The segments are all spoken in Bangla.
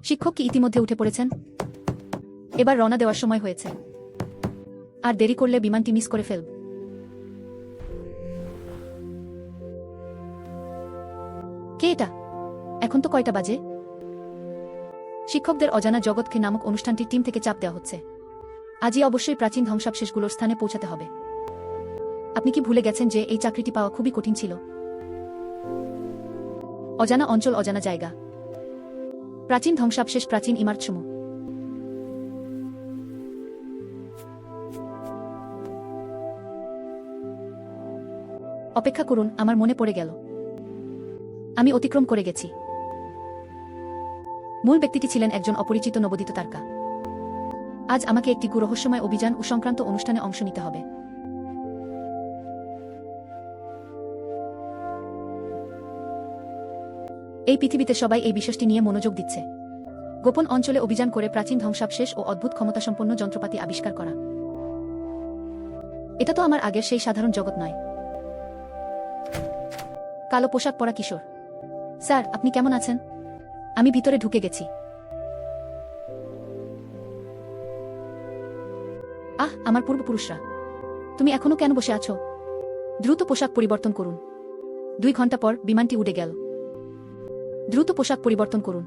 শিক্ষক কি ইতিমধ্যে উঠে পড়েছেন? এবার রওনা দেওয়ার সময় হয়েছে। আর দেরি করলে বিমানটি মিস করে ফেলব। কে এটা? এখন তো কয়টা বাজে? শিক্ষকদের অজানা জগৎকে নামক অনুষ্ঠানটির টিম থেকে চাপ দেওয়া হচ্ছে। আজই অবশ্যই প্রাচীন ধ্বংসাবশেষগুলোর স্থানে পৌঁছাতে হবে। আপনি কি ভুলে গেছেন যে এই চাকরিটি পাওয়া খুবই কঠিন ছিল? অজানা অঞ্চল, অজানা জায়গা, প্রাচীন ধ্বংসাবশেষ, প্রাচীন ইমারতসমূহ। অপেক্ষা করুন, আমার মনে পড়ে গেল। আমি অতিক্রম করে গেছি। মূল ব্যক্তিটি ছিলেন একজন অপরিচিত নবোদিত তারকা। আজ আমাকে একটি রহস্যময় অভিযান ও সংক্রান্ত অনুষ্ঠানে অংশ নিতে হবে। এই পৃথিবীতে সবাই এই বিষয়টি নিয়ে মনোযোগ দিচ্ছে। গোপন অঞ্চলে অভিযান করে প্রাচীন ধ্বংসাবশেষ ও অদ্ভুত ক্ষমতাসম্পন্ন যন্ত্রপাতি আবিষ্কার করা। এটা তো আমার আগের সেই সাধারণ জগৎ নয়। কালো পোশাক পরা কিশোর। স্যার, আপনি কেমন আছেন? আমি ভিতরে ঢুকে গেছি। আমার পূর্বপুরুষরা। তুমি এখনো কেন বসে আছো? দ্রুত পোশাক পরিবর্তন করুন। 2 ঘন্টা পর বিমানটি উড়ে গেল। দ্রুত পোশাক পরিবর্তন করুন।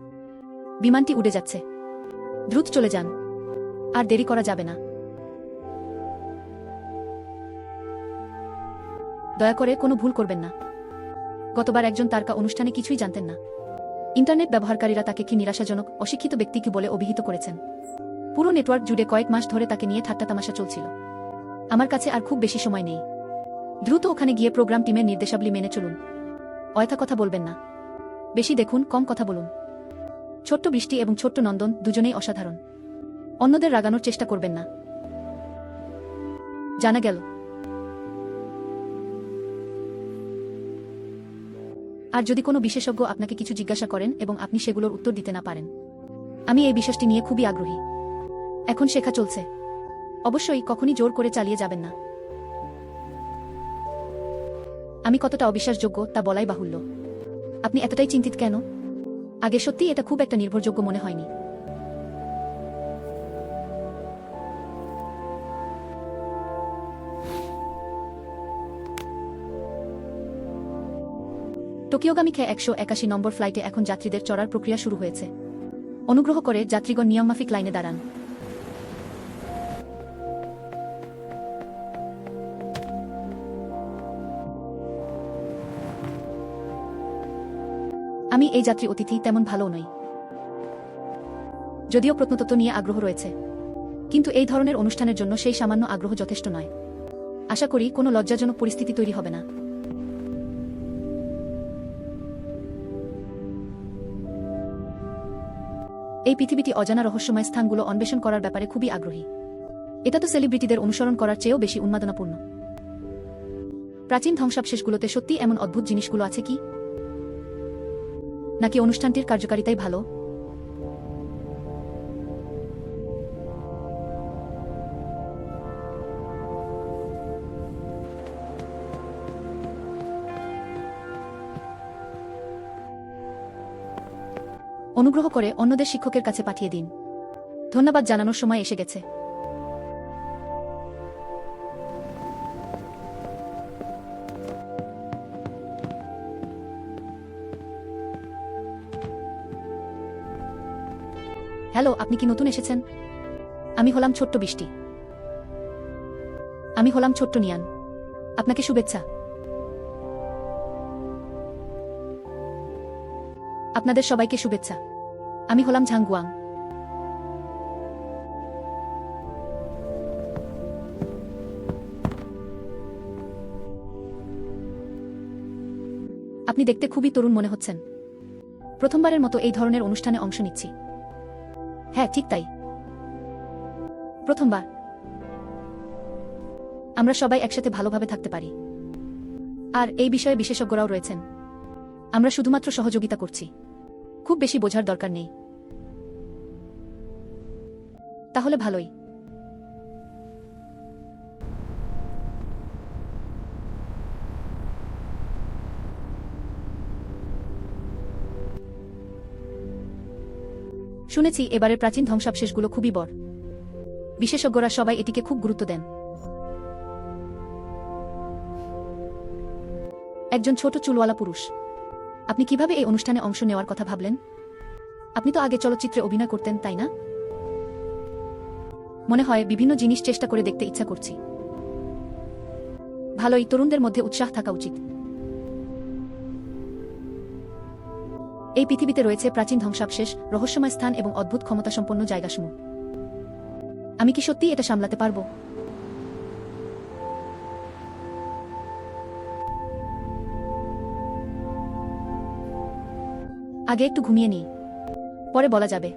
বিমানটি উড়ে যাচ্ছে। দ্রুত চলে যান। আর দেরি করা যাবে না। দয়া করে কোনো ভুল করবেন না। গতবার একজন তারকা অনুষ্ঠানে কিছুই জানতেন না। ইন্টারনেট ব্যবহারকারীরা তাকে কি নিরাশাজনক, অশিক্ষিত ব্যক্তি কি বলে অভিহিত করেছেন। পুরো নেটওয়ার্ক জুড়ে কয়েক মাস ধরে তাকে নিয়ে ঠাট্টাতামাশা চলছিল। আমার কাছে আর খুব বেশি সময় নেই। দ্রুত ওখানে গিয়ে প্রোগ্রাম টিমের নির্দেশাবলী মেনে চলুন। অযথা কথা বলবেন না। বেশি দেখুন, কম কথা বলুন। ছোট্ট বৃষ্টি এবং ছোট্ট নন্দন দুজনেই অসাধারণ। অন্যদের রাগানোর চেষ্টা করবেন না। জানা গেল। আর যদি কোনো বিশেষজ্ঞ আপনাকে কিছু জিজ্ঞাসা করেন এবং আপনি সেগুলোর উত্তর দিতে না পারেন। আমি এই বিষয়টি নিয়ে খুবই আগ্রহী। এখন শেখা চলছে। অবশ্যই কখনই জোর করে চালিয়ে যাবেন না। আমি কতটা অবিশ্বাসযোগ্য তা বলাই বাহুল্য। আপনি এতটাই চিন্তিত কেন? আগে সত্যি এটা খুব একটা নির্ভরযোগ্য মনে হয়নি। টোকিওগামী 181 নম্বর ফ্লাইটে এখন যাত্রীদের চড়ার প্রক্রিয়া শুরু হয়েছে। অনুগ্রহ করে যাত্রীগণ নিয়মমাফিক লাইনে দাঁড়ান। আমি এই যাত্রী অতিথি তেমন ভালো নই। যদিও প্রত্নতত্ত্ব নিয়ে আগ্রহ রয়েছে, কিন্তু এই ধরনের অনুষ্ঠানের জন্য সেই সামান্য আগ্রহ যথেষ্ট নয়। আশা করি কোনো লজ্জাজনক পরিস্থিতি তৈরি হবে না। এই পৃথিবীটি অজানা রহস্যময় স্থানগুলো অন্বেষণ করার ব্যাপারে খুবই আগ্রহী। এটা তো সেলিব্রিটিদের অনুসরণ করার চেয়েও বেশি উন্মাদনাপূর্ণ। প্রাচীন ধ্বংসাবশেষগুলোতে সত্যি এমন অদ্ভুত জিনিসগুলো আছে কি? নাকি অনুষ্ঠানটির কার্যকারিতাই ভালো? অনুগ্রহ করে অন্যদের শিক্ষকের কাছে পাঠিয়ে দিন। ধন্যবাদ জানানোর সময় এসে গেছে। হ্যালো, আপনি কি নতুন এসেছেন? আমি হলাম ছোট্ট বৃষ্টি। আমি হলাম ছোট্ট নিয়ান। আপনাকে শুভেচ্ছা। আপনাদের সবাইকে শুভেচ্ছা। আমি হলাম ঝাংগুয়াং। আপনি দেখতে খুবই তরুণ মনে হচ্ছেন। প্রথমবারের মতো এই ধরনের অনুষ্ঠানে অংশ নিচ্ছি। হ্যাঁ, ঠিক তাই। প্রথমবার। আমরা সবাই একসাথে ভালোভাবে থাকতে পারি। আর এই বিষয়ে বিশেষজ্ঞরাও রয়েছেন। আমরা শুধুমাত্র সহযোগিতা করছি। খুব বেশি বোঝার দরকার নেই। তাহলে ভালোই। শুনেছি এবারের প্রাচীন ধ্বংসাবশেষগুলো খুবই বড়। বিশেষজ্ঞরা সবাই এটিকে খুব গুরুত্ব দেন। একজন ছোট চুলওয়ালা পুরুষ। আপনি কিভাবে এই অনুষ্ঠানে অংশ নেওয়ার কথা ভাবলেন? আপনি তো আগে চলচ্চিত্রে অভিনয় করতেন, তাই না? মনে হয় বিভিন্ন জিনিস চেষ্টা করে দেখতে ইচ্ছা করছি। ভালোই, তরুণদের মধ্যে উৎসাহ থাকা উচিত। এই পৃথিবীতে রয়েছে প্রাচীন ধ্বংসাবশেষ, রহস্যময় স্থান এবং অদ্ভুত ক্ষমতাসম্পন্ন জায়গাসমূহ। আমি কি সত্যি এটা সামলাতে পারব? আগে একটু ঘুমিয়ে নিই, পরে বলা যাবে।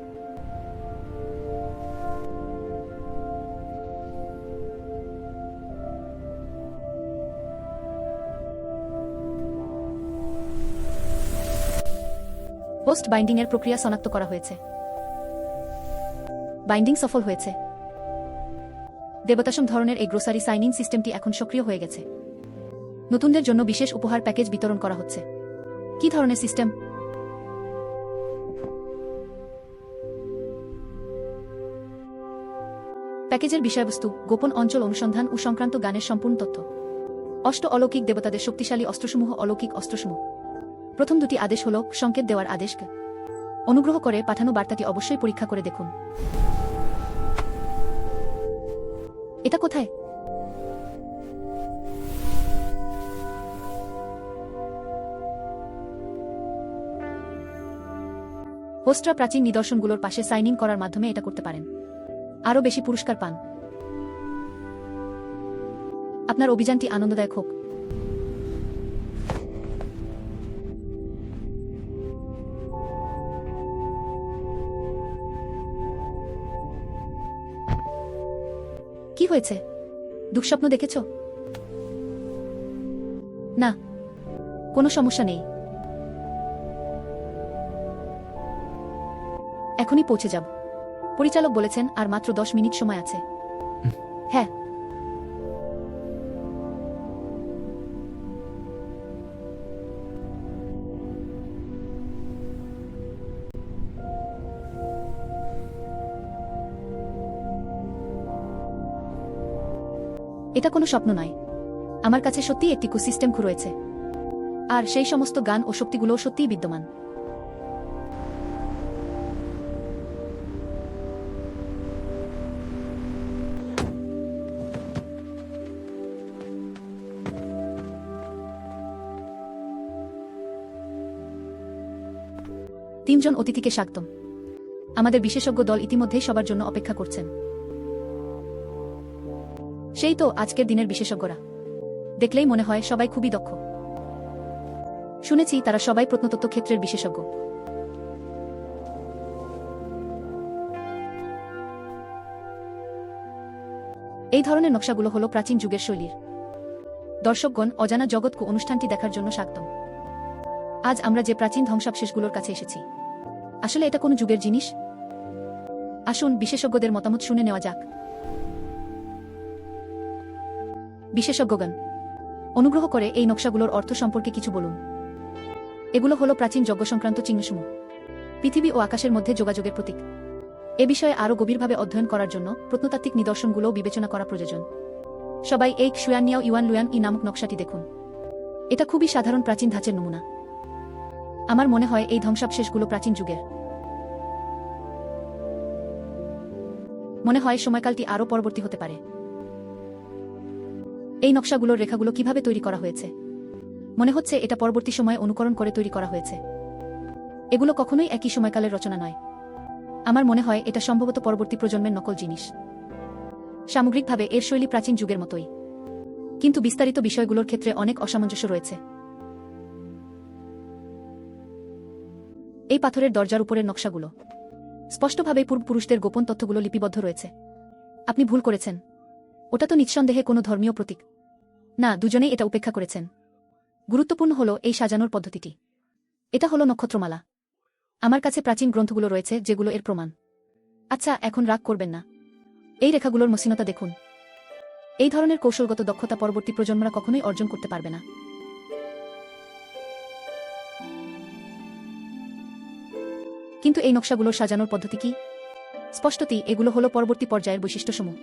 পোস্ট বাইন্ডিং এর প্রক্রিয়া শনাক্ত করা হয়েছে। বাইন্ডিং সফল হয়েছে। দেবতাসম ধরনের এই গ্রোসারি সাইন ইন সিস্টেমটি এখন সক্রিয় হয়ে গেছে। নতুনদের জন্য বিশেষ উপহার প্যাকেজ বিতরণ করা হচ্ছে। কি ধরনের সিস্টেম? প্যাকেজের বিষয়বস্তু: গোপন অঞ্চল অনুসন্ধান ও সংক্রান্ত গানের সম্পূর্ণ তথ্য। অষ্ট অলৌকিক দেবতাদের শক্তিশালী অস্ত্রসমূহ। অলৌকিক অস্ত্রসমূহ। প্রথম দুটি আদেশ হল সংকেত দেওয়ার আদেশ। অনুগ্রহ করে পাঠানো বার্তাটি অবশ্যই পরীক্ষা করে দেখুন। এটা কোথায়? হোস্টরা প্রাচীন নিদর্শনগুলোর পাশে সাইন ইন করার মাধ্যমে এটা করতে পারেন। আরও বেশি পুরস্কার পান। আপনার অভিযানটি আনন্দদায়ক হোক। কি হয়েছে? দুঃস্বপ্ন দেখেছ? না, কোনো সমস্যা নেই। এখনই পৌঁছে যাব। পরিচালক বলেছেন আর মাত্র 10 মিনিট সময় আছে। হ্যাঁ। এটা কোনো স্বপ্ন নয়। আমার কাছে সত্যিই একটি সিস্টেম রয়েছে। আর সেই সমস্ত গান ও শক্তিগুলোও সত্যিই বিদ্যমান। তিনজন অতিথিকে স্বাগতম। আমাদের বিশেষজ্ঞ দল ইতিমধ্যেই সবার জন্য অপেক্ষা করছেন। সেই তো আজকের দিনের বিশেষজ্ঞরা। দেখলেই মনে হয় সবাই খুবই দক্ষ। শুনেছি তারা সবাই প্রত্নতত্ত্ব ক্ষেত্রের বিশেষজ্ঞ। এই ধরনের নকশাগুলো হলো প্রাচীন যুগের শৈলীর। দর্শকগণ, অজানা জগৎ অনুষ্ঠানটি দেখার জন্য স্বাগতম। আজ আমরা যে প্রাচীন ধ্বংসাবশেষগুলোর কাছে এসেছি, আসলে এটা কোন যুগের জিনিস? আসুন বিশেষজ্ঞদের মতামত শুনে নেওয়া যাক। বিশেষজ্ঞগণ, অনুগ্রহ করে এই নকশাগুলোর অর্থ সম্পর্কে কিছু বলুন। এগুলো হলো প্রাচীন যজ্ঞ সংক্রান্ত চিহ্নসমূহ, পৃথিবী ও আকাশের মধ্যে যোগাযোগের প্রতীক। এ বিষয়ে আরও গভীরভাবে অধ্যয়ন করার জন্য প্রত্নতাত্ত্বিক নিদর্শনগুলোও বিবেচনা করা প্রয়োজন। সবাই এই শুয়ানিয়াও ইউয়ান লুয়ান ই নামক নকশাটি দেখুন। এটা খুবই সাধারণ প্রাচীন ধাঁচের নমুনা। আমার মনে হয় এই ধ্বংসাবশেষগুলো প্রাচীন যুগের। মনে হয় সময়কালটি আরও পরবর্তী হতে পারে। এই নকশাগুলোর রেখাগুলো কিভাবে তৈরি করা হয়েছে? মনে হচ্ছে এটা পরবর্তী সময়ে অনুকরণ করে তৈরি করা হয়েছে। এগুলো কখনোই একই সময়কালের রচনা নয়। আমার মনে হয় এটা সম্ভবত পরবর্তী প্রজন্মের নকল জিনিস। সামগ্রিকভাবে এর শৈলী প্রাচীন যুগের মতোই, কিন্তু বিস্তারিত বিষয়গুলোর ক্ষেত্রে অনেক অসামঞ্জস্য রয়েছে। এই পাথরের দরজার উপরের নকশাগুলো স্পষ্টভাবেই পূর্বপুরুষদের গোপন তথ্যগুলো লিপিবদ্ধ রয়েছে। আপনি ভুল করেছেন। ওটা তো নিঃসন্দেহে কোনো ধর্মীয় প্রতীক না। দুজনেই এটা উপেক্ষা করেছেন। গুরুত্বপূর্ণ হলো এই সাজানোর পদ্ধতিটি। এটা হলো নক্ষত্রমালা। আমার কাছে প্রাচীন গ্রন্থগুলো রয়েছে যেগুলো এর প্রমাণ। আচ্ছা, এখন রাগ করবেন না। এই রেখাগুলোর মসৃণতা দেখুন। এই ধরনের কৌশলগত দক্ষতা পরবর্তী প্রজন্মরা কখনোই অর্জন করতে পারবে না। কিন্তু এই নকশাগুলো সাজানোর পদ্ধতি কি? স্পষ্টতই এগুলো হলো পরবর্তী পর্যায়ের বৈশিষ্ট্যসমূহ।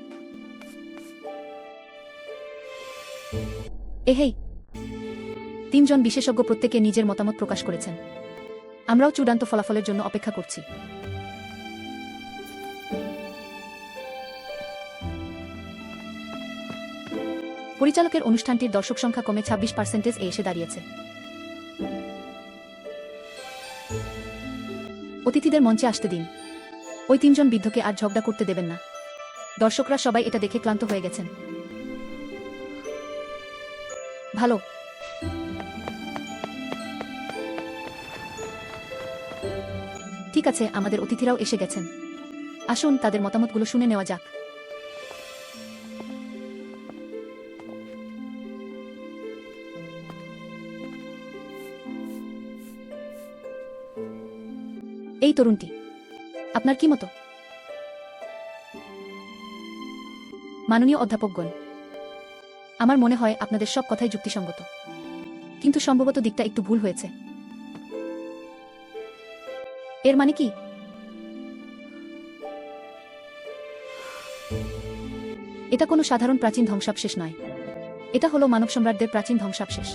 এহেই 3 জন বিশেষজ্ঞ প্রত্যেকে নিজের মতামত প্রকাশ করেছেন। আমরাও চূড়ান্ত ফলাফলের জন্য অপেক্ষা করছি। পরিচালকের অনুষ্ঠানটির দর্শক সংখ্যা কমে 26% এ এসে দাঁড়িয়েছে। অতিথিদের মঞ্চে আসতে দিন। ওই 3 জন বৃদ্ধকে আর ঝগড়া করতে দেবেন না। দর্শকরা সবাই এটা দেখে ক্লান্ত হয়ে গেছেন। ভালো। ঠিক আছে, আমাদের অতিথিরাও এসে গেছেন। আসুন তাদের মতামতগুলো শুনে নেওয়া যাক। এই তরুণটি, আপনার কি মত? মাননীয় অধ্যাপকগণ, আমার মনে হয় আপনাদের সব কথাই যুক্তিসঙ্গত, কিন্তু সম্ভবত দিকটা একটু ভুল হয়েছে। এর মানে কি? এটা কোনো সাধারণ প্রাচীন ধ্বংসাবশেষ নয়। এটা হলো মানব সম্রাটদের প্রাচীন ধ্বংসাবশেষ।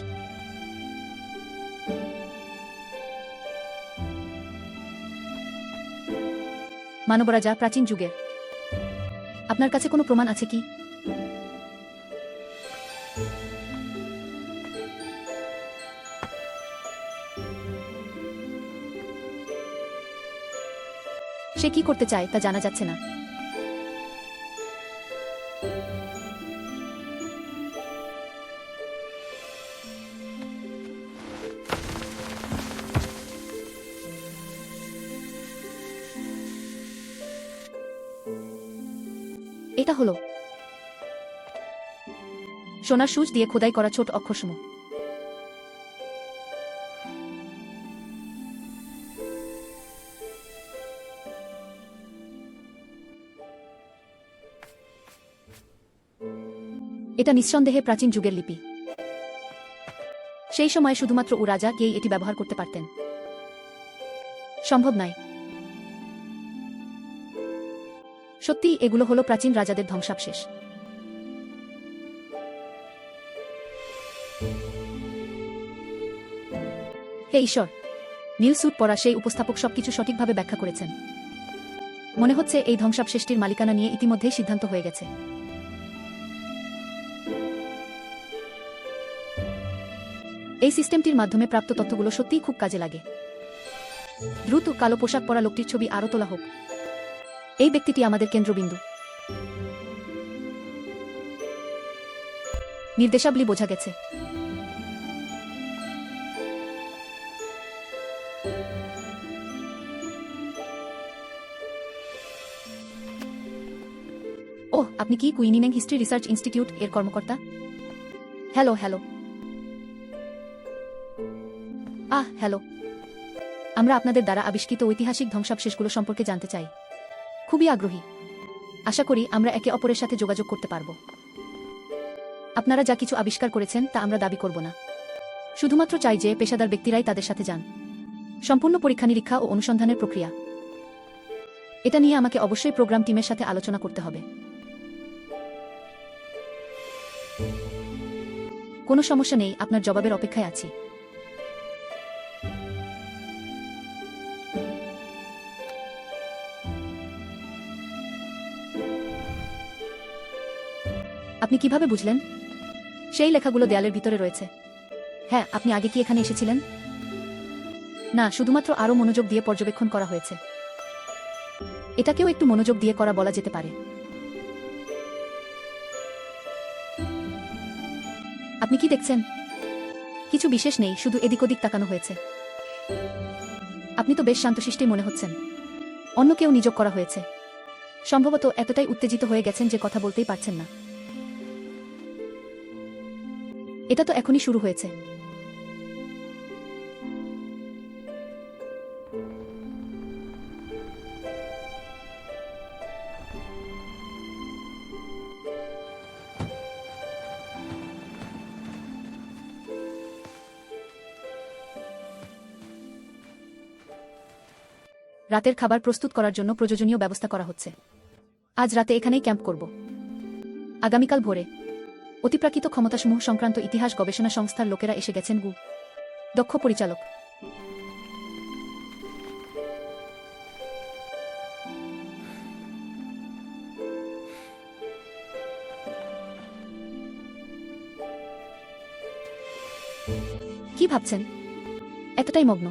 মানবরাজা প্রাচীন যুগের। আপনার কাছে কোনো প্রমাণ আছে কি? সে কি করতে চায় তা জানা যাচ্ছে না। এটা হলো সোনার সূচ দিয়ে খোদাই করা ছোট অক্ষরসমূহ। এটা নিঃসন্দেহে প্রাচীন যুগের লিপি। সেই সময় শুধুমাত্র ও রাজা কেই এটি ব্যবহার করতে পারতেন। সম্ভব নয়। সত্যি এগুলো হলো প্রাচীন রাজাদের ধ্বংসাবশেষ। হে ঈশ্বর, নীল স্যুট পরা সেই উপস্থাপক সবকিছু সঠিকভাবে ব্যাখ্যা করেছেন। মনে হচ্ছে এই ধ্বংসাবশেষটির মালিকানা নিয়ে ইতিমধ্যেই সিদ্ধান্ত হয়ে গেছে। এই সিস্টেমটির মাধ্যমে প্রাপ্ত তথ্যগুলো সত্যিই খুব কাজে লাগে। দ্রুত কালো পোশাক পরা লোকটির ছবি আরও তোলা হোক। এই ব্যক্তিটি আমাদের কেন্দ্রবিন্দু। নির্দেশাবলী বোঝা গেছে। ওহ, আপনি কি কুইনিনেং হিস্ট্রি রিসার্চ ইনস্টিটিউট এর কর্মকর্তা? Hello hello. হ্যালো। আমরা আপনাদের দ্বারা আবিষ্কৃত ঐতিহাসিক ধ্বংসাবশেষগুলো সম্পর্কে জানতে চাই। খুবই আগ্রহী। আশা করি আমরা একে অপরের সাথে যোগাযোগ করতে পারব। আপনারা যা কিছু আবিষ্কার করেছেন তা আমরা দাবি করব না। শুধুমাত্র চাই যে পেশাদার ব্যক্তিরাই তাদের সাথে যান। সম্পূর্ণ পরীক্ষা নিরীক্ষা ও অনুসন্ধানের প্রক্রিয়া। এটা নিয়ে আমাকে অবশ্যই প্রোগ্রাম টিমের সাথে আলোচনা করতে হবে। কোনো সমস্যা নেই, আপনার জবাবের অপেক্ষায় আছি। আপনি কিভাবে বুঝলেন? সেই লেখাগুলো দেয়ালের ভিতরে রয়েছে। হ্যাঁ, আপনি আগে কি এখানে এসেছিলেন? না, শুধুমাত্র আরও মনোযোগ দিয়ে পর্যবেক্ষণ করা হয়েছে। এটাকেও একটু মনোযোগ দিয়ে করা বলা যেতে পারে। আপনি কি দেখছেন? কিছু বিশেষ নেই, শুধু এদিক ওদিক তাকানো হয়েছে। আপনি তো বেশ শান্তশিষ্টই মনে হচ্ছেন। অন্য কেউ নিয়োগ করা হয়েছে। সম্ভবত এতটাই উত্তেজিত হয়ে গেছেন যে কথা বলতেই পারছেন না। এটা তো এখনই শুরু হয়েছে। রাতের খাবার প্রস্তুত করার জন্য প্রয়োজনীয় ব্যবস্থা করা হচ্ছে। আজ রাতে এখানেই ক্যাম্প করব। আগামীকাল ভোরে অতিপ্রাকৃত ক্ষমতাসমূহ সংক্রান্ত ইতিহাস গবেষণা সংস্থার লোকেরা এসে গেছেন। দক্ষ পরিচালক। কি ভাবছেন? এতটাই মগ্ন?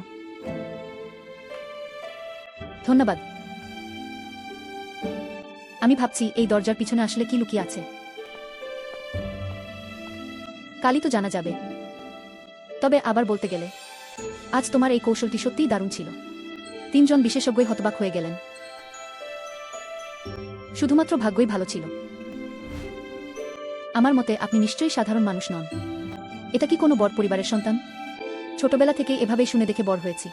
ধন্যবাদ। আমি ভাবছি এই দরজার পিছনে আসলে কি লুকিয়ে আছে। কালই তো জানা যাবে। তবে আবার বলতে গেলে আজ তোমার এই কৌশলটি সত্যিই দারুণ ছিল। 3 জন বিশেষজ্ঞই হতবাক হয়ে গেলেন। শুধুমাত্র ভাগ্যই ভালো ছিল। আমার মতে আপনি নিশ্চয়ই সাধারণ মানুষ নন। এটা কি কোনো বড় পরিবারের সন্তান? ছোটবেলা থেকে এভাবেই শুনে দেখে বড় হয়েছি।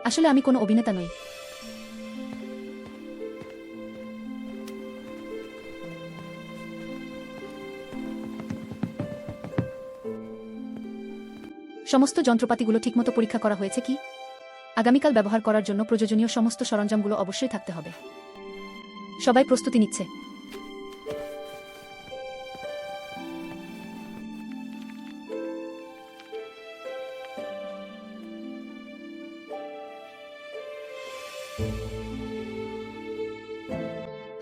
আসলে আমি কোনো অভিনেতা নই। সমস্ত যন্ত্রপাতিগুলো ঠিকমতো পরীক্ষা করা হয়েছে কি? আগামীকাল ব্যবহার করার জন্য প্রয়োজনীয় সমস্ত সরঞ্জামগুলো অবশ্যই থাকতে হবে। সবাই প্রস্তুতি নিচ্ছে।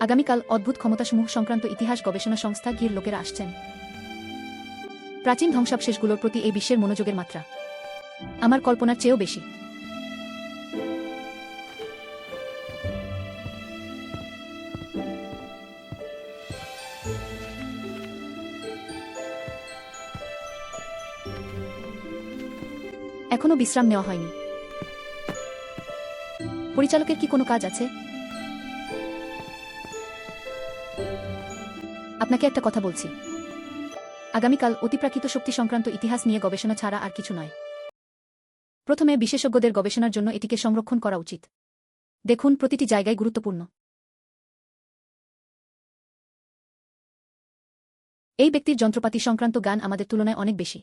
আগামীকাল অদ্ভুত ক্ষমতাসমূহ সংক্রান্ত ইতিহাস গবেষণা সংস্থা গির লোকেরা আসছেন। প্রাচীন ধ্বংসাবশেষগুলোর প্রতি এই বিশ্বের মনোযোগের মাত্রা আমার কল্পনার চেয়েও বেশি। এখনো বিশ্রাম নেওয়া হয়নি। পরিচালকের কি কোনো কাজ আছে? আপনাকে একটা কথা বলছি। আগামীকাল অতিপ্রাকৃত শক্তি সংক্রান্ত ইতিহাস নিয়ে গবেষণা ছাড়া আর কিছু নয়। প্রথমে বিশেষজ্ঞদের গবেষণার জন্য এটিকে সংরক্ষণ করা উচিত। দেখুন, প্রতিটি জায়গায় গুরুত্বপূর্ণ। এই ব্যক্তির যন্ত্রপাতি সংক্রান্ত জ্ঞান আমাদের তুলনায় অনেক বেশি।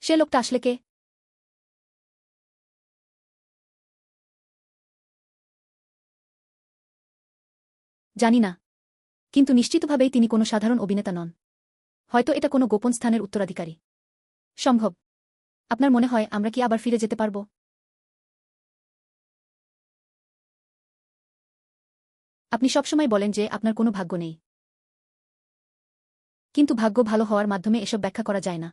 সে লোকটা আসলে কে? জানি না, কিন্তু নিশ্চিতভাবেই তিনি কোনো সাধারণ অভিনেতা নন। হয়তো এটা কোনো গোপন স্থানের উত্তরাধিকারী। সম্ভব। আপনার মনে হয় আমরা কি আবার ফিরে যেতে পারব? আপনি সবসময় বলেন যে আপনার কোনো ভাগ্য নেই। কিন্তু ভাগ্য ভালো হওয়ার মাধ্যমে এসব ব্যাখ্যা করা যায় না।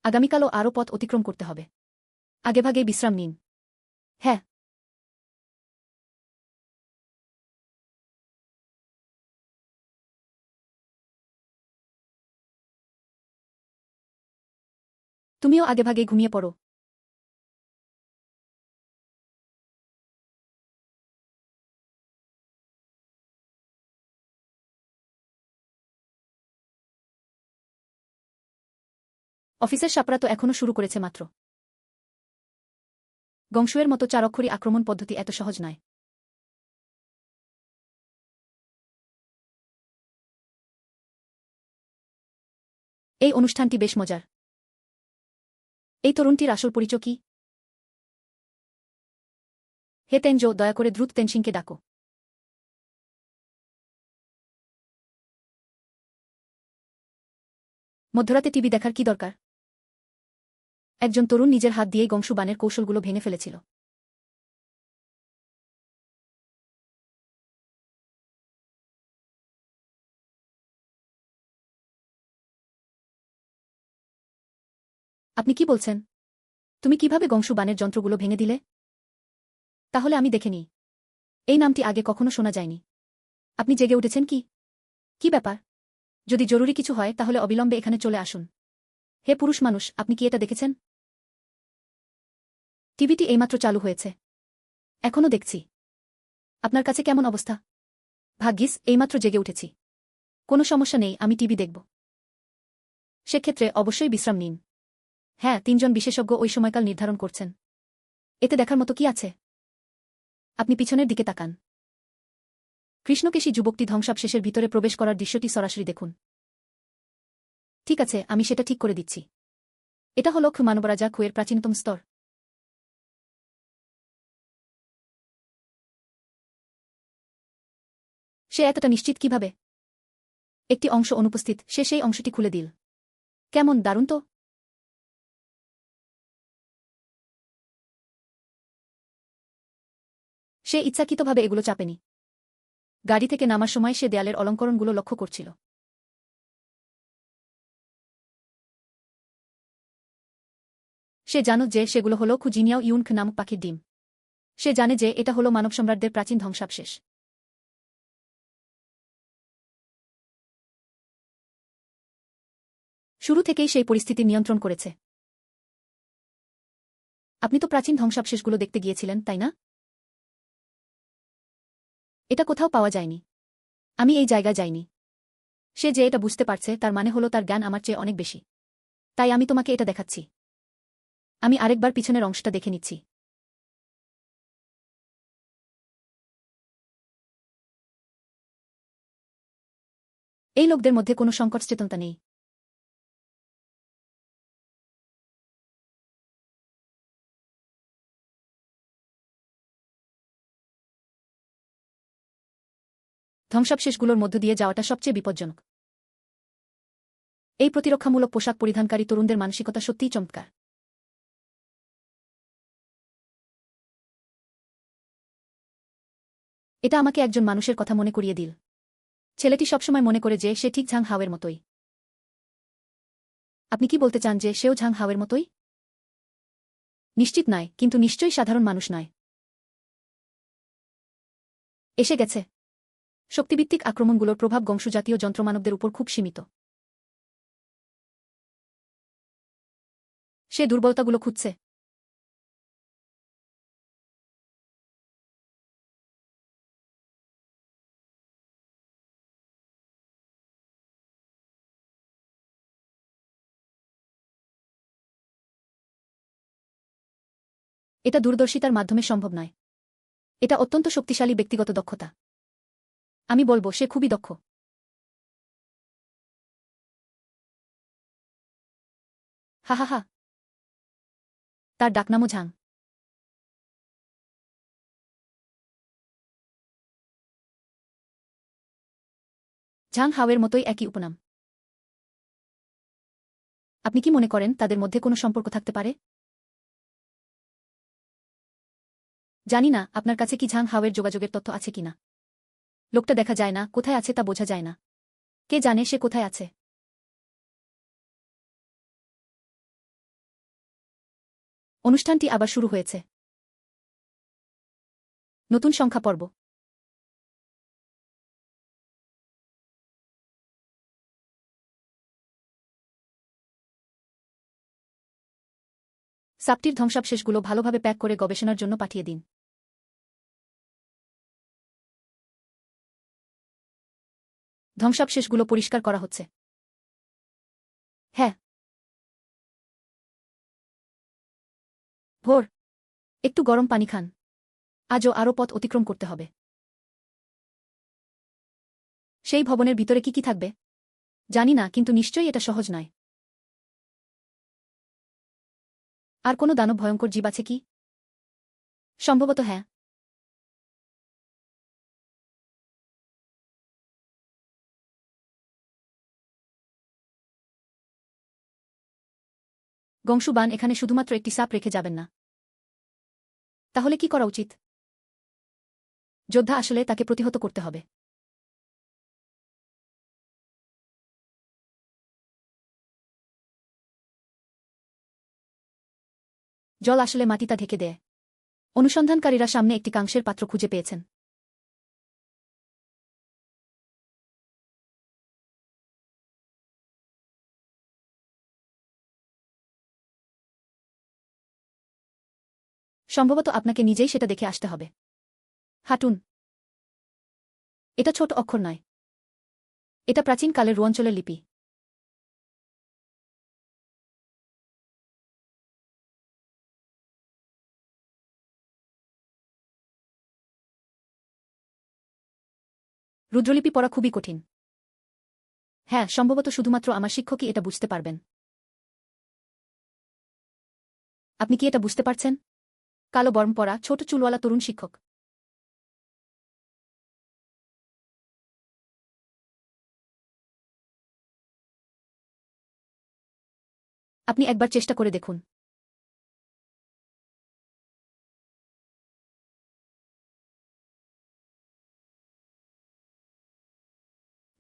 আগামীকালও আরও পথ অতিক্রম করতে হবে। আগেভাগে বিশ্রাম নিন। হ্যাঁ। তুমিও আগেভাগে ঘুমিয়ে পড়ো। অফিসের সাপড়া তো এখনও শুরু করেছে মাত্র। গংশুয়ের মতো 4 অক্ষরী আক্রমণ পদ্ধতি এত সহজ নয়। এই অনুষ্ঠানটি বেশ মজার। এই তরুণটির আসল পরিচয় কি? হে তেনজো, দয়া করে দ্রুত তেনশিংকে ডাকো। মধ্যরাতে টিভি দেখার কি দরকার? একজন তরুণ নিজের হাত দিয়েই গংশু বানের কৌশলগুলো ভেঙে ফেলেছিল। আপনি কি বলছেন? তুমি কিভাবে গংশু বানের যন্ত্রগুলো ভেঙে দিলে? তাহলে আমি দেখে নিই। এই নামটি আগে কখনো শোনা যায়নি। আপনি জেগে উঠেছেন কি? কি ব্যাপার? যদি জরুরি কিছু হয় তাহলে অবিলম্বে এখানে চলে আসুন। হে পুরুষ মানুষ, আপনি কি এটা দেখেছেন? টিভিটি এইমাত্র চালু হয়েছে। এখনও দেখছি। আপনার কাছে কেমন অবস্থা? ভাগ্যিস এইমাত্র জেগে উঠেছি। কোনো সমস্যা নেই, আমি টিভি দেখব। সেক্ষেত্রে অবশ্যই বিশ্রাম নিন। হ্যাঁ, 3জন বিশেষজ্ঞ ওই সময়কাল নির্ধারণ করছেন। এতে দেখার মতো কি আছে? আপনি পিছনের দিকে তাকান। কৃষ্ণকেশী যুবকটি ধ্বংসাবশেষের ভিতরে প্রবেশ করার দৃশ্যটি সরাসরি দেখুন। ঠিক আছে, আমি সেটা ঠিক করে দিচ্ছি। এটা হল মানবরাজা খুয়ের প্রাচীনতম স্তর। সে এতটা নিশ্চিত কিভাবে? একটি অংশ অনুপস্থিত, সে সেই অংশটি খুলে দিল। কেমন দারুণ তো! সে ইচ্ছাকৃতভাবে এগুলো চাপেনি। গাড়ি থেকে নামার সময় সে দেয়ালের অলঙ্করণগুলো লক্ষ্য করছিল। সে জানো যে সেগুলো হল জিনিয়াও ইউনখ নামক পাখির ডিম। সে জানে যে এটা হল মানব সম্রাটদের প্রাচীন ধ্বংসাবশেষ। শুরু থেকেই সেই পরিস্থিতি নিয়ন্ত্রণ করেছে। আপনি তো প্রাচীন ধ্বংসাবশেষগুলো দেখতে গিয়েছিলেন, তাই না? এটা কোথাও পাওয়া যায়নি। আমি এই জায়গায় যাইনি। সে যে এটা বুঝতে পারছে তার মানে হলো তার জ্ঞান আমার চেয়ে অনেক বেশি। তাই আমি তোমাকে এটা দেখাচ্ছি। আমি আরেকবার পিছনের অংশটা দেখে নিচ্ছি। এই লোকদের মধ্যে কোনো সংকটচেতনতা নেই। ধ্বংসাবশেষগুলোর মধ্য দিয়ে যাওয়াটা সবচেয়ে বিপজ্জনক। এই প্রতিরক্ষামূলক পোশাক পরিধানকারী তরুণদের মানসিকতা সত্যিই চমৎকার। এটা আমাকে একজন মানুষের কথা মনে করিয়ে দিল। ছেলেটি সবসময় মনে করে যে সে ঠিক ঝাং হাওয়ের মতোই। আপনি কি বলতে চান যে সেও ঝাং হাওয়ের মতোই? নিশ্চিত নয়, কিন্তু নিশ্চয়ই সাধারণ মানুষ নয়। এসে গেছে। শক্তিভিত্তিক আক্রমণগুলোর প্রভাব বংশজাতীয় যন্ত্রমানবদের উপর খুব সীমিত। সে দুর্বলতাগুলো খুঁজছে। এটা দূরদর্শিতার মাধ্যমে সম্ভব নয়। এটা অত্যন্ত শক্তিশালী ব্যক্তিগত দক্ষতা। আমি বলবো সে খুবই দক্ষ। হা হা হা। তার ডাকনামও ঝাং। ঝাং হাওয়ের মতোই একই উপনাম। আপনি কি মনে করেন তাদের মধ্যে কোনো সম্পর্ক থাকতে পারে? জানি না আপনার কাছে কি ঝাং হাওয়ের যোগাযোগের তথ্য আছে কিনা। লোকটা দেখা যায় না, কোথায় আছে তা বোঝা যায় না। কে জানে সে কোথায় আছে? অনুষ্ঠানটি আবার শুরু হয়েছে। নতুন সংখ্যা পর্ব। সাপটির ধ্বংসাবশেষগুলো ভালোভাবে প্যাক করে গবেষণার জন্য পাঠিয়ে দিন। ধ্বংসাবশেষগুলো পরিষ্কার করা হচ্ছে। হ্যাঁ। ভোর। একটু গরম পানি খান। আজও আরও পথ অতিক্রম করতে হবে। সেই ভবনের ভিতরে কি কি থাকবে? জানি না, কিন্তু নিশ্চয়ই এটা সহজ নয়। আর কোনো দানব ভয়ঙ্কর জীব আছে কি? সম্ভবত হ্যাঁ। গংশুবান এখানে শুধুমাত্র একটি সাপ রেখে যাবেন না। তাহলে কি করা উচিত? যোদ্ধা আসলে তাকে প্রতিহত করতে হবে। জল আসলে মাটিটা ঢেকে দেয়। অনুসন্ধানকারীরা সামনে একটি কাংসের পাত্র খুঁজে পেয়েছেন। সম্ভবত আপনাকে নিজেই সেটা দেখে আসতে হবে। হাঁটুন। এটা ছোট অক্ষর নয়। এটা প্রাচীন কালের রুয়াঞ্চলের লিপি। রুদ্রলিপি পড়া খুবই কঠিন। হ্যাঁ, সম্ভবত শুধুমাত্র আমার শিক্ষকই এটা বুঝতে পারবেন। আপনি কি এটা বুঝতে পারছেন? কালো বর্ম পরা ছোট চুলওয়ালা তরুণ শিক্ষক। আপনি একবার চেষ্টা করে দেখুন।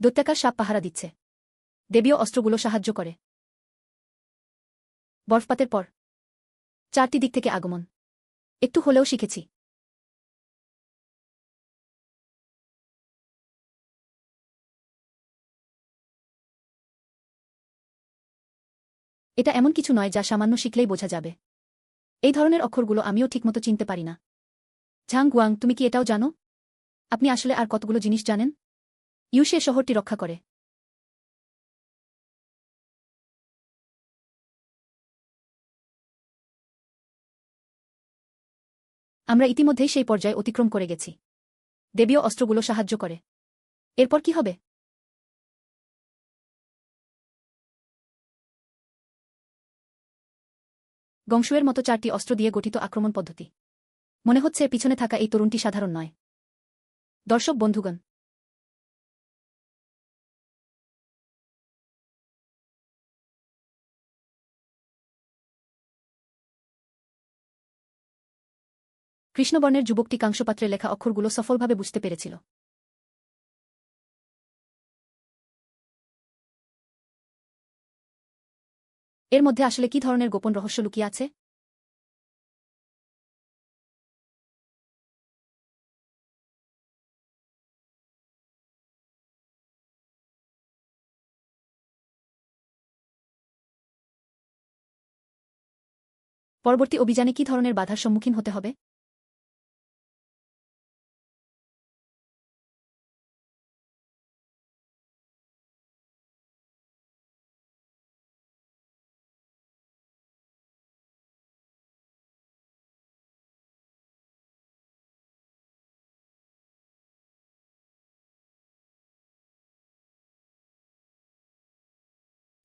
দৈত্যাকার সাপ পাহারা দিচ্ছে। দেবীয় অস্ত্রগুলো সাহায্য করে। বরফপাতের পর 4টি দিক থেকে আগমন। একটু হলেও শিখেছি। এটা এমন কিছু নয় যা সামান্য শিখলেই বোঝা যাবে। এই ধরনের অক্ষরগুলো আমিও ঠিকমতো চিনতে পারি না। ঝাং গুয়াং, তুমি কি এটাও জানো? আপনি আসলে আর কতগুলো জিনিস জানেন? ইউশে শহরটি রক্ষা করে। আমরা ইতিমধ্যেই সেই পর্যায়ে অতিক্রম করে গেছি। দেবীয় অস্ত্রগুলো সাহায্য করে। এরপর কি হবে? গংশুয়ের মতো 4টি অস্ত্র দিয়ে গঠিত আক্রমণ পদ্ধতি। মনে হচ্ছে পিছনে থাকা এই তরুণটি সাধারণ নয়। দর্শক বন্ধুগণ, কৃষ্ণবর্ণের যুবকটি কাংসপাত্রে লেখা অক্ষরগুলো সফলভাবে বুঝতে পেরেছিল। এর মধ্যে আসলে কি ধরনের গোপন রহস্য লুকিয়ে আছে? পরবর্তী অভিযানে কি ধরনের বাধার সম্মুখীন হতে হবে?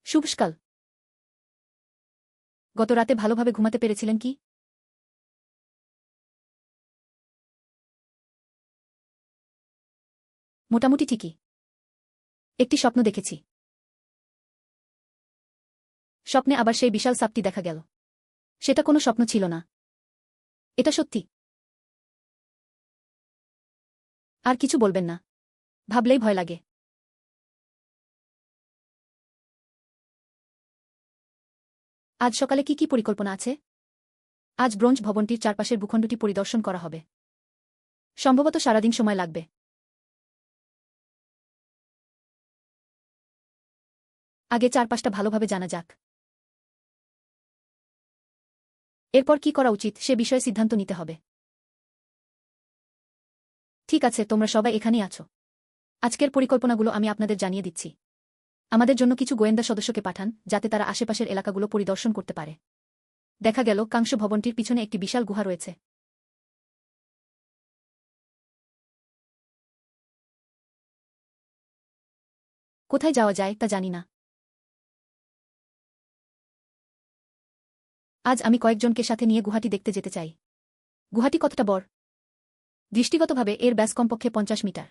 শুভ সকাল। গত রাতে ভালোভাবে ঘুমাতে পেরেছিলেন কি? মোটামুটি ঠিকই। একটি স্বপ্ন দেখেছি। স্বপ্নে আবার সেই বিশাল সাপটি দেখা গেল। সেটা কোনো স্বপ্ন ছিল না। এটা সত্যি। আর কিছু বলবেন না। ভাবলেই ভয় লাগে। আজ সকালে কি পরিকল্পনা আছে? আজ ব্রোঞ্জ ভবনটির চারপাশের ভূখণ্ডটি পরিদর্শন করা হবে। সম্ভবত সারাদিন সময় লাগবে। আগে চারপাশটা ভালোভাবে জানা যাক। এরপর কি করা উচিত সে বিষয়ে সিদ্ধান্ত নিতে হবে। ঠিক আছে, তোমরা সবাই এখানেই আছো। আজকের পরিকল্পনাগুলো আমি আপনাদের জানিয়ে দিচ্ছি। আমাদের জন্য কিছু গোয়েন্দা সদস্যকে পাঠান, যাতে তারা আশেপাশের এলাকাগুলো পরিদর্শন করতে পারে। দেখা গেল কাংস ভবনটির পিছনে একটি বিশাল গুহা রয়েছে। কোথায় যাওয়া যায় তা জানি না। আজ আমি কয়েকজনকে সাথে নিয়ে গুহাটি দেখতে যেতে চাই। গুহাটি কতটা বড়? দৃষ্টিগতভাবে এর ব্যাস কমপক্ষে 50 মিটার।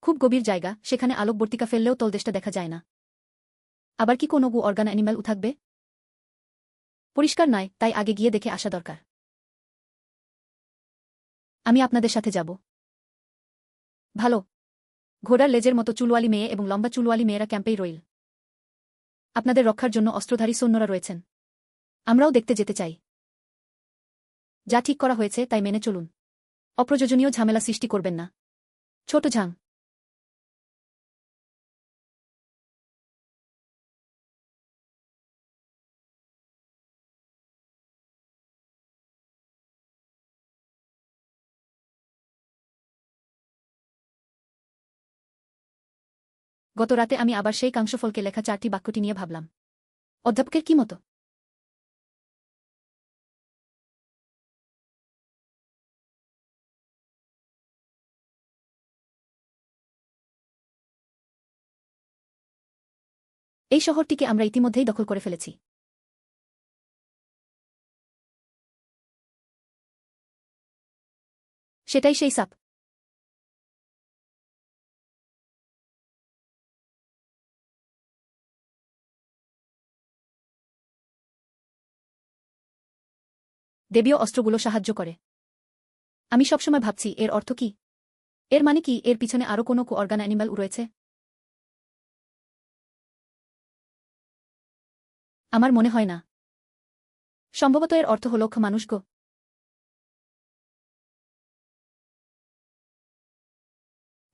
খুব গভীর জায়গা, সেখানে আলোকবর্তিকা ফেললেও তলদেশটা দেখা যায় না। আবার কি কোনো অর্গান অ্যানিম্যাল থাকবে? পরিষ্কার নয়, তাই আগে গিয়ে দেখে আসা দরকার। আমি আপনাদের সাথে যাব। ভালো। ঘোড়ার লেজের মতো চুলওয়ালি মেয়ে এবং লম্বা চুলওয়ালি মেয়েরা ক্যাম্পেই রইল। আপনাদের রক্ষার জন্য অস্ত্রধারী সৈন্যরা রয়েছেন। আমরাও দেখতে যেতে চাই। যা ঠিক করা হয়েছে তাই মেনে চলুন। অপ্রয়োজনীয় ঝামেলা সৃষ্টি করবেন না। ছোট ঝাং। গত রাতে আমি আবার সেই কাংশফলকে লেখা 4টি বাক্যটি নিয়ে ভাবলাম। অধ্যাপকের কি মতো? এই শহরটিকে আমরা ইতিমধ্যেই দখল করে ফেলেছি। সেটাই সেই সাপ। দেবীয় অস্ত্রগুলো সাহায্য করে। আমি সবসময় ভাবছি এর অর্থ কি? এর মানে কি এর পিছনে আরও কোনো অর্গান অ্যানিম্যাল রয়েছে? আমার মনে হয় না। সম্ভবত এর অর্থ হল মানুষ গো।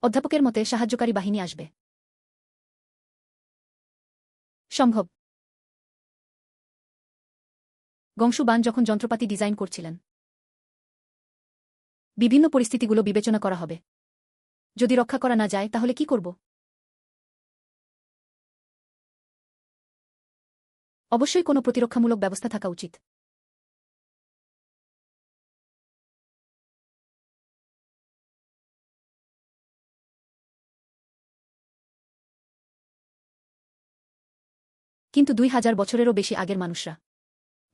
অধ্যাপকের মতে সাহায্যকারী বাহিনী আসবে। সম্ভব। গংশু বান যখন যন্ত্রপাতি ডিজাইন করছিলেন, বিভিন্ন পরিস্থিতিগুলো বিবেচনা করা হবে। যদি রক্ষা করা না যায় তাহলে কি করব? অবশ্যই কোনো প্রতিরক্ষামূলক ব্যবস্থা থাকা উচিত। কিন্তু 2000 বছরেরও বেশি আগের মানুষরা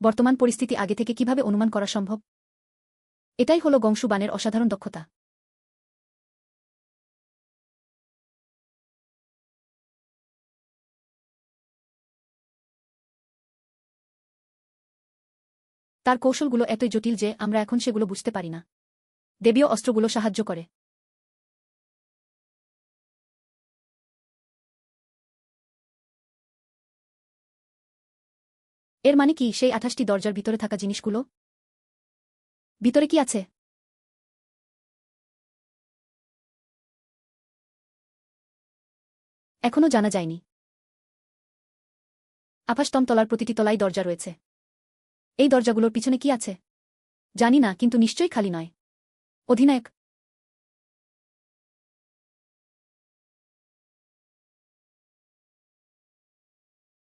বর্তমান পরিস্থিতি আগে থেকে কিভাবে অনুমান করা সম্ভব? এটাই হল গংশু বানের অসাধারণ দক্ষতা। তার কৌশলগুলো এতই জটিল যে আমরা এখন সেগুলো বুঝতে পারি না। দেবীয় অস্ত্রগুলো সাহায্য করে। এর মানে কি সেই 28টি দরজার ভিতরে থাকা জিনিসগুলো? ভিতরে কি আছে? এখনও জানা যায়নি। আকাশতম তলার প্রতিটি তলায় দরজা রয়েছে। এই দরজাগুলোর পিছনে কি আছে? জানি না, কিন্তু নিশ্চয়ই খালি নয়। অধিনায়ক,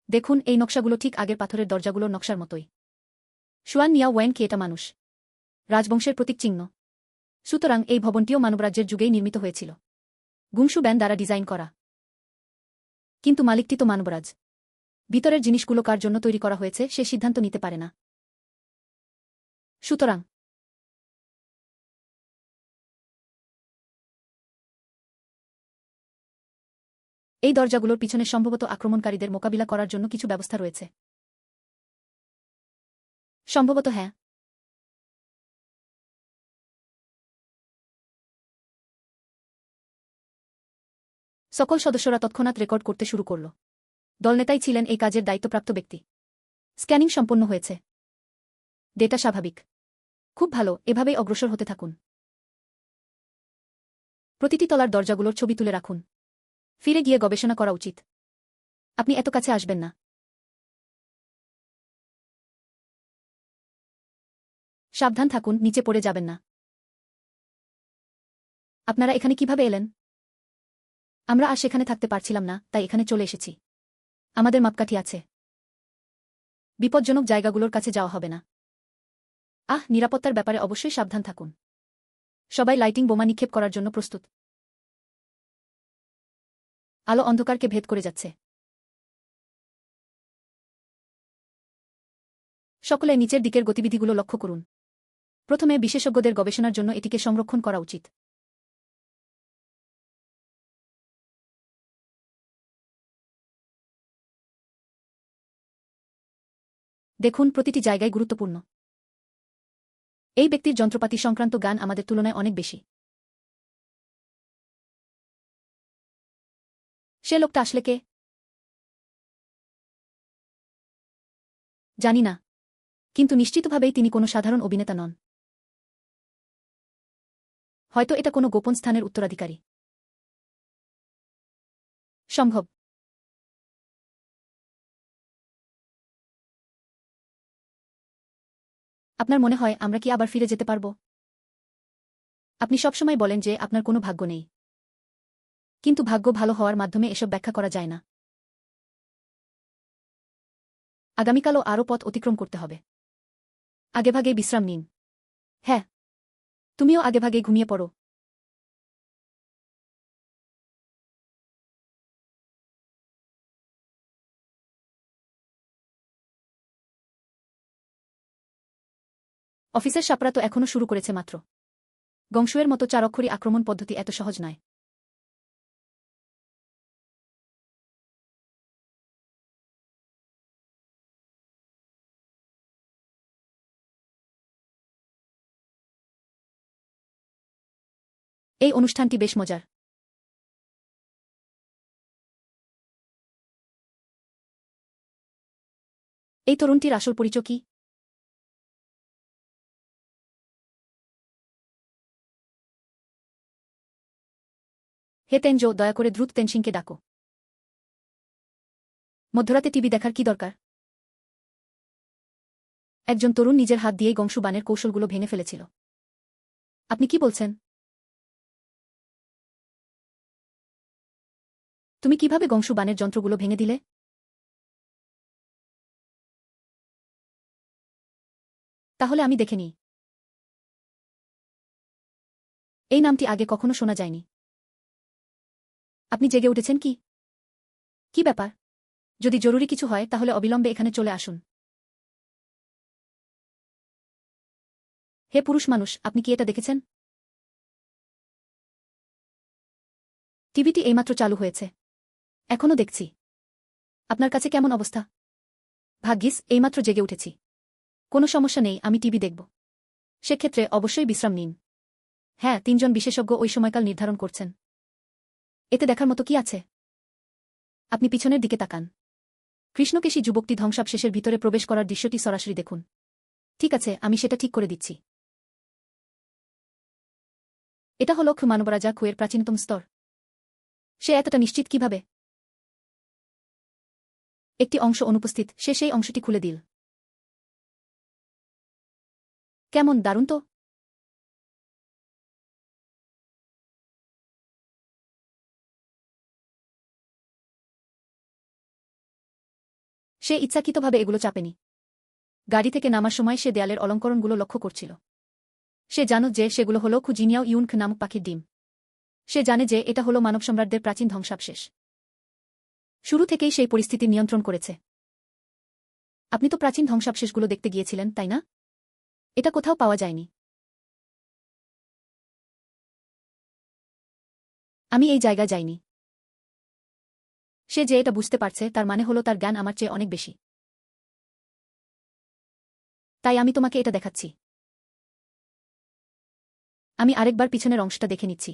দেখুন এই নকশাগুলো ঠিক আগের পাথরের দরজাগুলোর নকশার মতোই। শুয়ান মিয়া ওয়েন কি এটা মানুষ? রাজবংশের প্রতীক চিহ্ন। সুতরাং এই ভবনটিও মানবরাজ্যের যুগেই নির্মিত হয়েছিল। গুংশু ব্যান দ্বারা ডিজাইন করা। কিন্তু মালিকটি তো মানবরাজ। ভিতরের জিনিসগুলো কার জন্য তৈরি করা হয়েছে সে সিদ্ধান্ত নিতে পারে না। সুতরাং এই দরজাগুলোর পিছনে সম্ভবত আক্রমণকারীদের মোকাবিলা করার জন্য কিছু ব্যবস্থা রয়েছে। সম্ভবত হ্যাঁ। সকল সদস্যরা তৎক্ষণাৎ রেকর্ড করতে শুরু করল। দলনেতাই ছিলেন এই কাজের দায়িত্বপ্রাপ্ত ব্যক্তি। স্ক্যানিং সম্পন্ন হয়েছে। ডেটা স্বাভাবিক। খুব ভালো, এভাবেই অগ্রসর হতে থাকুন। প্রতিটি তলার দরজাগুলোর ছবি তুলে রাখুন। ফিরে গিয়ে গবেষণা করা উচিত। আপনি এত কাছে আসবেন না। সাবধান থাকুন, নিচে পড়ে যাবেন না। আপনারা এখানে কিভাবে এলেন? আমরা আর সেখানে থাকতে পারছিলাম না, তাই এখানে চলে এসেছি। আমাদের মাপকাঠি আছে। বিপজ্জনক জায়গাগুলোর কাছে যাওয়া হবে না। নিরাপত্তার ব্যাপারে অবশ্যই সাবধান থাকুন। সবাই লাইটিং বোমা নিক্ষেপ করার জন্য প্রস্তুত। আলো অন্ধকারকে ভেদ করে যাচ্ছে। সকলে নিচের দিকের গতিবিধিগুলো লক্ষ্য করুন। প্রথমে বিশেষজ্ঞদের গবেষণার জন্য এটিকে সংরক্ষণ করা উচিত। দেখুন প্রতিটি জায়গায় গুরুত্বপূর্ণ। এই ব্যক্তির যন্ত্রপাতি সংক্রান্ত জ্ঞান আমাদের তুলনায় অনেক বেশি। সে লোকটা আসলে কে? জানি না, কিন্তু নিশ্চিতভাবেই তিনি কোনো সাধারণ অভিনেতা নন। হয়তো এটা কোনো গোপন স্থানের উত্তরাধিকারী। সম্ভব। আপনার মনে হয় আমরা কি আবার ফিরে যেতে পারব? আপনি সবসময় বলেন যে আপনার কোনো ভাগ্য নেই। কিন্তু ভাগ্য ভালো হওয়ার মাধ্যমে এসব ব্যাখ্যা করা যায় না। আগামীকালও আরও পথ অতিক্রম করতে হবে। আগেভাগেই বিশ্রাম নিন। হ্যাঁ, তুমিও আগেভাগেই ঘুমিয়ে পড়ো। অফিসের সাপড়া তো এখনও শুরু করেছে মাত্র। গংশুয়ের মতো 4 অক্ষরী আক্রমণ পদ্ধতি এত সহজ নয়। এই অনুষ্ঠানটি বেশ মজার। এই তরুণটির আসল পরিচয় কি? হে তেনজো, দয়া করে দ্রুত তেনশিংকে ডাকো। মধ্যরাতে টিভি দেখার কি দরকার? একজন তরুণ নিজের হাত দিয়েই গংশু বানের কৌশলগুলো ভেঙে ফেলেছিল। আপনি কি বলছেন? তুমি কিভাবে গংশু বানের যন্ত্রগুলো ভেঙে দিলে? তাহলে আমি দেখে নিই। এই নামটি আগে কখনো শোনা যায়নি। আপনি জেগে উঠেছেন কি? কি ব্যাপার? যদি জরুরি কিছু হয় তাহলে অবিলম্বে এখানে চলে আসুন। হে পুরুষ মানুষ, আপনি কি এটা দেখেছেন? টিভিটি এইমাত্র চালু হয়েছে। এখনও দেখছি। আপনার কাছে কেমন অবস্থা? ভাগ্যিস, এইমাত্র জেগে উঠেছি। কোনো সমস্যা নেই, আমি টিভি দেখব। সেক্ষেত্রে অবশ্যই বিশ্রাম নিন। হ্যাঁ, 3 জন বিশেষজ্ঞ ওই সময়কাল নির্ধারণ করছেন। এতে দেখার মতো কি আছে? আপনি পিছনের দিকে তাকান। কৃষ্ণকেশী যুবকটি ধ্বংসাবশেষের ভিতরে প্রবেশ করার দৃশ্যটি সরাসরি দেখুন। ঠিক আছে, আমি সেটা ঠিক করে দিচ্ছি। এটা হল মানবরাজা খুয়ের প্রাচীনতম স্তর। সে এতটা নিশ্চিত কিভাবে? একটি অংশ অনুপস্থিত, সে সেই অংশটি খুলে দিল। কেমন দারুণ তো! সে ইচ্ছাকৃতভাবে এগুলো চাপেনি। গাড়ি থেকে নামার সময় সে দেয়ালের অলঙ্করণগুলো লক্ষ্য করছিল। সে জানো যে সেগুলো হল জিনিয়াও ইউনখ নামক পাখির ডিম। সে জানে যে এটা হল মানব সম্রাটদের প্রাচীন ধ্বংসাবশেষ। শুরু থেকেই সেই পরিস্থিতি নিয়ন্ত্রণ করেছে। আপনি তো প্রাচীন ধ্বংসাবশেষগুলো দেখতে গিয়েছিলেন, তাই না? এটা কোথাও পাওয়া যায়নি। আমি এই জায়গায় যাইনি। সে যে এটা বুঝতে পারছে তার মানে হলো তার জ্ঞান আমার চেয়ে অনেক বেশি। তাই আমি তোমাকে এটা দেখাচ্ছি। আমি আরেকবার পিছনের অংশটা দেখে নিচ্ছি।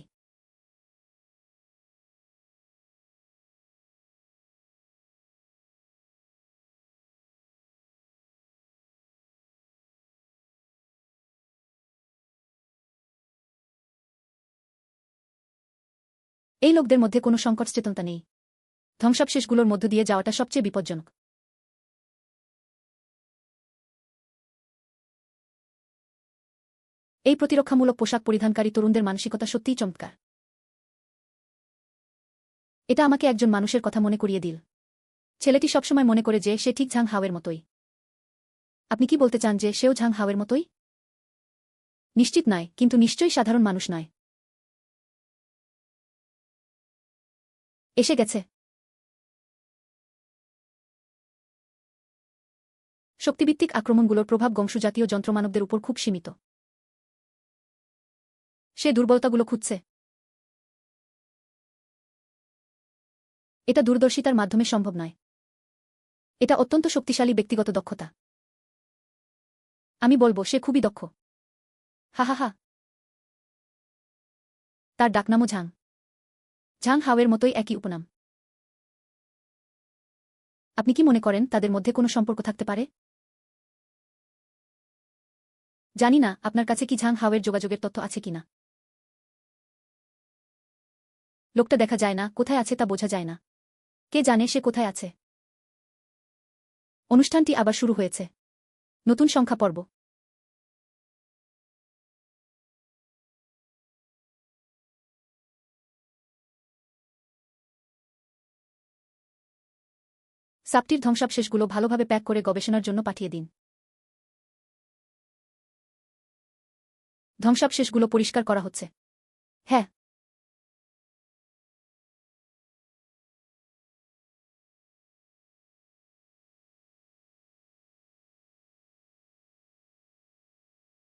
এই লোকদের মধ্যে কোনো সংকটচেতনতা নেই। ধ্বংসাবশেষগুলোর মধ্য দিয়ে যাওয়াটা সবচেয়ে বিপজ্জনক। এই প্রতিরক্ষামূলক পোশাক পরিধানকারী তরুণদের মানসিকতা সত্যিই চমৎকার। এটা আমাকে একজন মানুষের কথা মনে করিয়ে দিল। ছেলেটি সবসময় মনে করে যে সে ঠিক ঝাং হাওয়ের মতোই। আপনি কি বলতে চান যে সেও ঝাং হাওয়ের মতোই? নিশ্চিত নয়, কিন্তু নিশ্চয়ই সাধারণ মানুষ নয়। এসে গেছে। শক্তিভিত্তিক আক্রমণগুলোর প্রভাব বংশজাতীয় যন্ত্রমানবদের উপর খুব সীমিত। সে দুর্বলতাগুলো খুঁজছে। এটা দূরদর্শিতার মাধ্যমে সম্ভব নয়। এটা অত্যন্ত শক্তিশালী ব্যক্তিগত দক্ষতা। আমি বলবো সে খুবই দক্ষ। হা হা হা। তার ডাকনামও ঝাং। ঝাং হাওয়ের মতোই একই উপনাম। আপনি কি মনে করেন তাদের মধ্যে কোনো সম্পর্ক থাকতে পারে? জানি না আপনার কাছে কি ঝাং হাওয়ের যোগাযোগের তথ্য আছে কিনা। লোকটা দেখা যায় না, কোথায় আছে তা বোঝা যায় না। কে জানে সে কোথায় আছে? অনুষ্ঠানটি আবার শুরু হয়েছে। নতুন সংখ্যা পর্ব। সাপটির ধ্বংসাবশেষগুলো ভালোভাবে প্যাক করে গবেষণার জন্য পাঠিয়ে দিন। ধ্বংসাবশেষগুলো পরিষ্কার করা হচ্ছে। হ্যাঁ।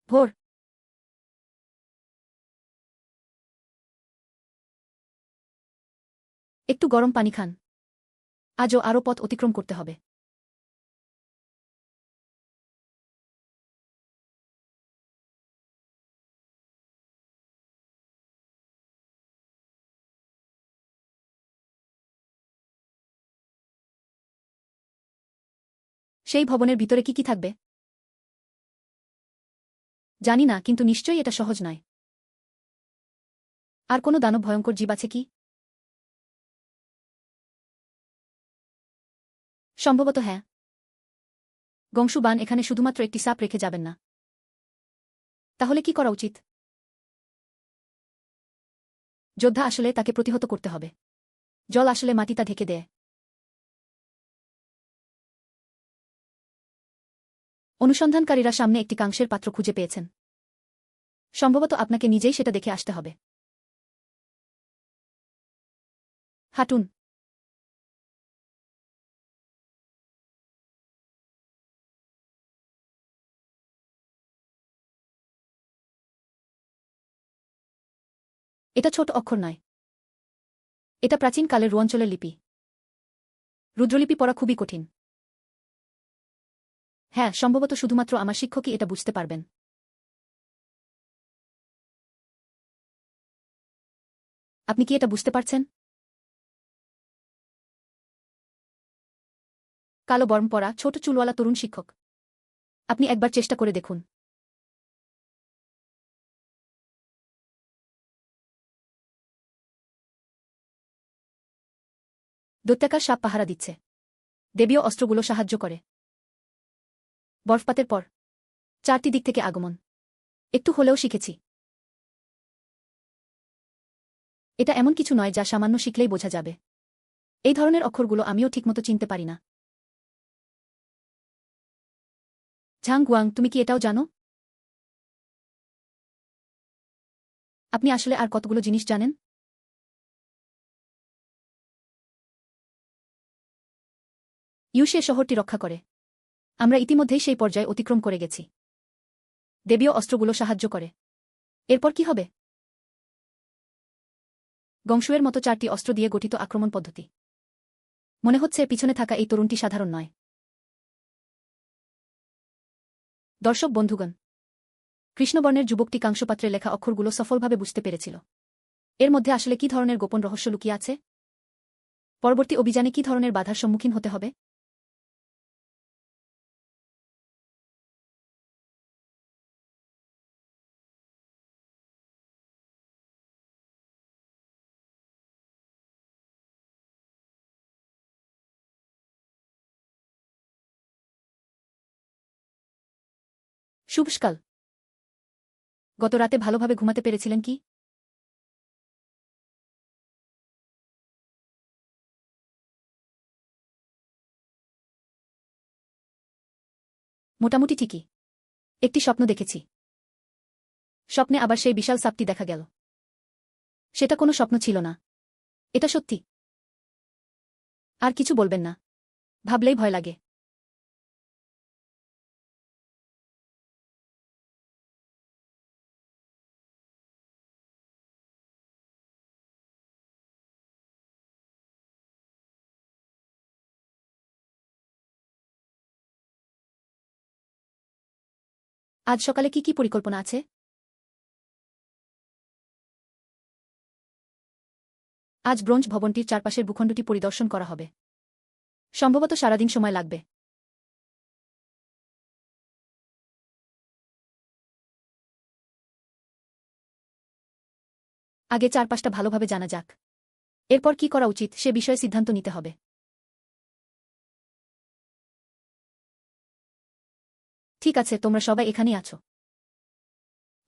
ভোর। একটু গরম পানি খান। আজও আরও পথ অতিক্রম করতে হবে। সেই ভবনের ভিতরে কি থাকবে জানি না, কিন্তু নিশ্চয়ই এটা সহজ নয়। আর কোনো দানব ভয়ঙ্কর জীব আছে কি? সম্ভবত হ্যাঁ। গংশুবান এখানে শুধুমাত্র একটি সাপ রেখে যাবেন না। তাহলে কি করা উচিত? যোদ্ধা আসলে তাকে প্রতিহত করতে হবে। জল আসলে মাটিটা ঢেকে দেয়। অনুসন্ধানকারীরা সামনে একটি কাংসের পাত্র খুঁজে পেয়েছেন। সম্ভবত আপনাকে নিজেই সেটা দেখে আসতে হবে। হাঁটুন। এটা ছোট অক্ষর নয়। এটা প্রাচীনকালের রুয়াঞ্চলের লিপি। রুদ্রলিপি পড়া খুবই কঠিন। হ্যাঁ, সম্ভবত শুধুমাত্র আমার শিক্ষকই এটা বুঝতে পারবেন। আপনি কি এটা বুঝতে পারছেন? কালো বর্ম পরা ছোট চুলওয়ালা তরুণ শিক্ষক। আপনি একবার চেষ্টা করে দেখুন। দৈত্যাকার সাপ পাহারা দিচ্ছে। দেবীয় অস্ত্রগুলো সাহায্য করে। বরফপাতের পর 4টি দিক থেকে আগমন। একটু হলেও শিখেছি। এটা এমন কিছু নয় যা সামান্য শিখলেই বোঝা যাবে। এই ধরনের অক্ষরগুলো আমিও ঠিকমতো চিনতে পারি না। ঝাং গুয়াং, তুমি কি এটাও জানো? আপনি আসলে আর কতগুলো জিনিস জানেন? ইউশে শহরটি রক্ষা করে। আমরা ইতিমধ্যেই সেই পর্যায়ে অতিক্রম করে গেছি। দেবীয় অস্ত্রগুলো সাহায্য করে। এরপর কি হবে? গংশুয়ের মতো 4টি অস্ত্র দিয়ে গঠিত আক্রমণ পদ্ধতি। মনে হচ্ছে পিছনে থাকা এই তরুণটি সাধারণ নয়। দর্শক বন্ধুগণ, কৃষ্ণবর্ণের যুবকটি কাংসপাত্রে লেখা অক্ষরগুলো সফলভাবে বুঝতে পেরেছিল। এর মধ্যে আসলে কি ধরনের গোপন রহস্য লুকিয়ে আছে? পরবর্তী অভিযানে কি ধরনের বাধার সম্মুখীন হতে হবে? শুভসকাল। গত রাতে ভালোভাবে ঘুমাতে পেরেছিলেন কি? মোটামুটি ঠিকই। একটি স্বপ্ন দেখেছি। স্বপ্নে আবার সেই বিশাল সাপটি দেখা গেল। সেটা কোনো স্বপ্ন ছিল না। এটা সত্যি। আর কিছু বলবেন না। ভাবলেই ভয় লাগে। আজ সকালে কি পরিকল্পনা আছে? আজ ব্রোঞ্জ ভবনটির চারপাশের ভূখণ্ডটি পরিদর্শন করা হবে। সম্ভবত সারাদিন সময় লাগবে। আগে চারপাশটা ভালোভাবে জানা যাক। এরপর কি করা উচিত সে বিষয়ে সিদ্ধান্ত নিতে হবে। ঠিক আছে, তোমরা সবাই এখানেই আছো।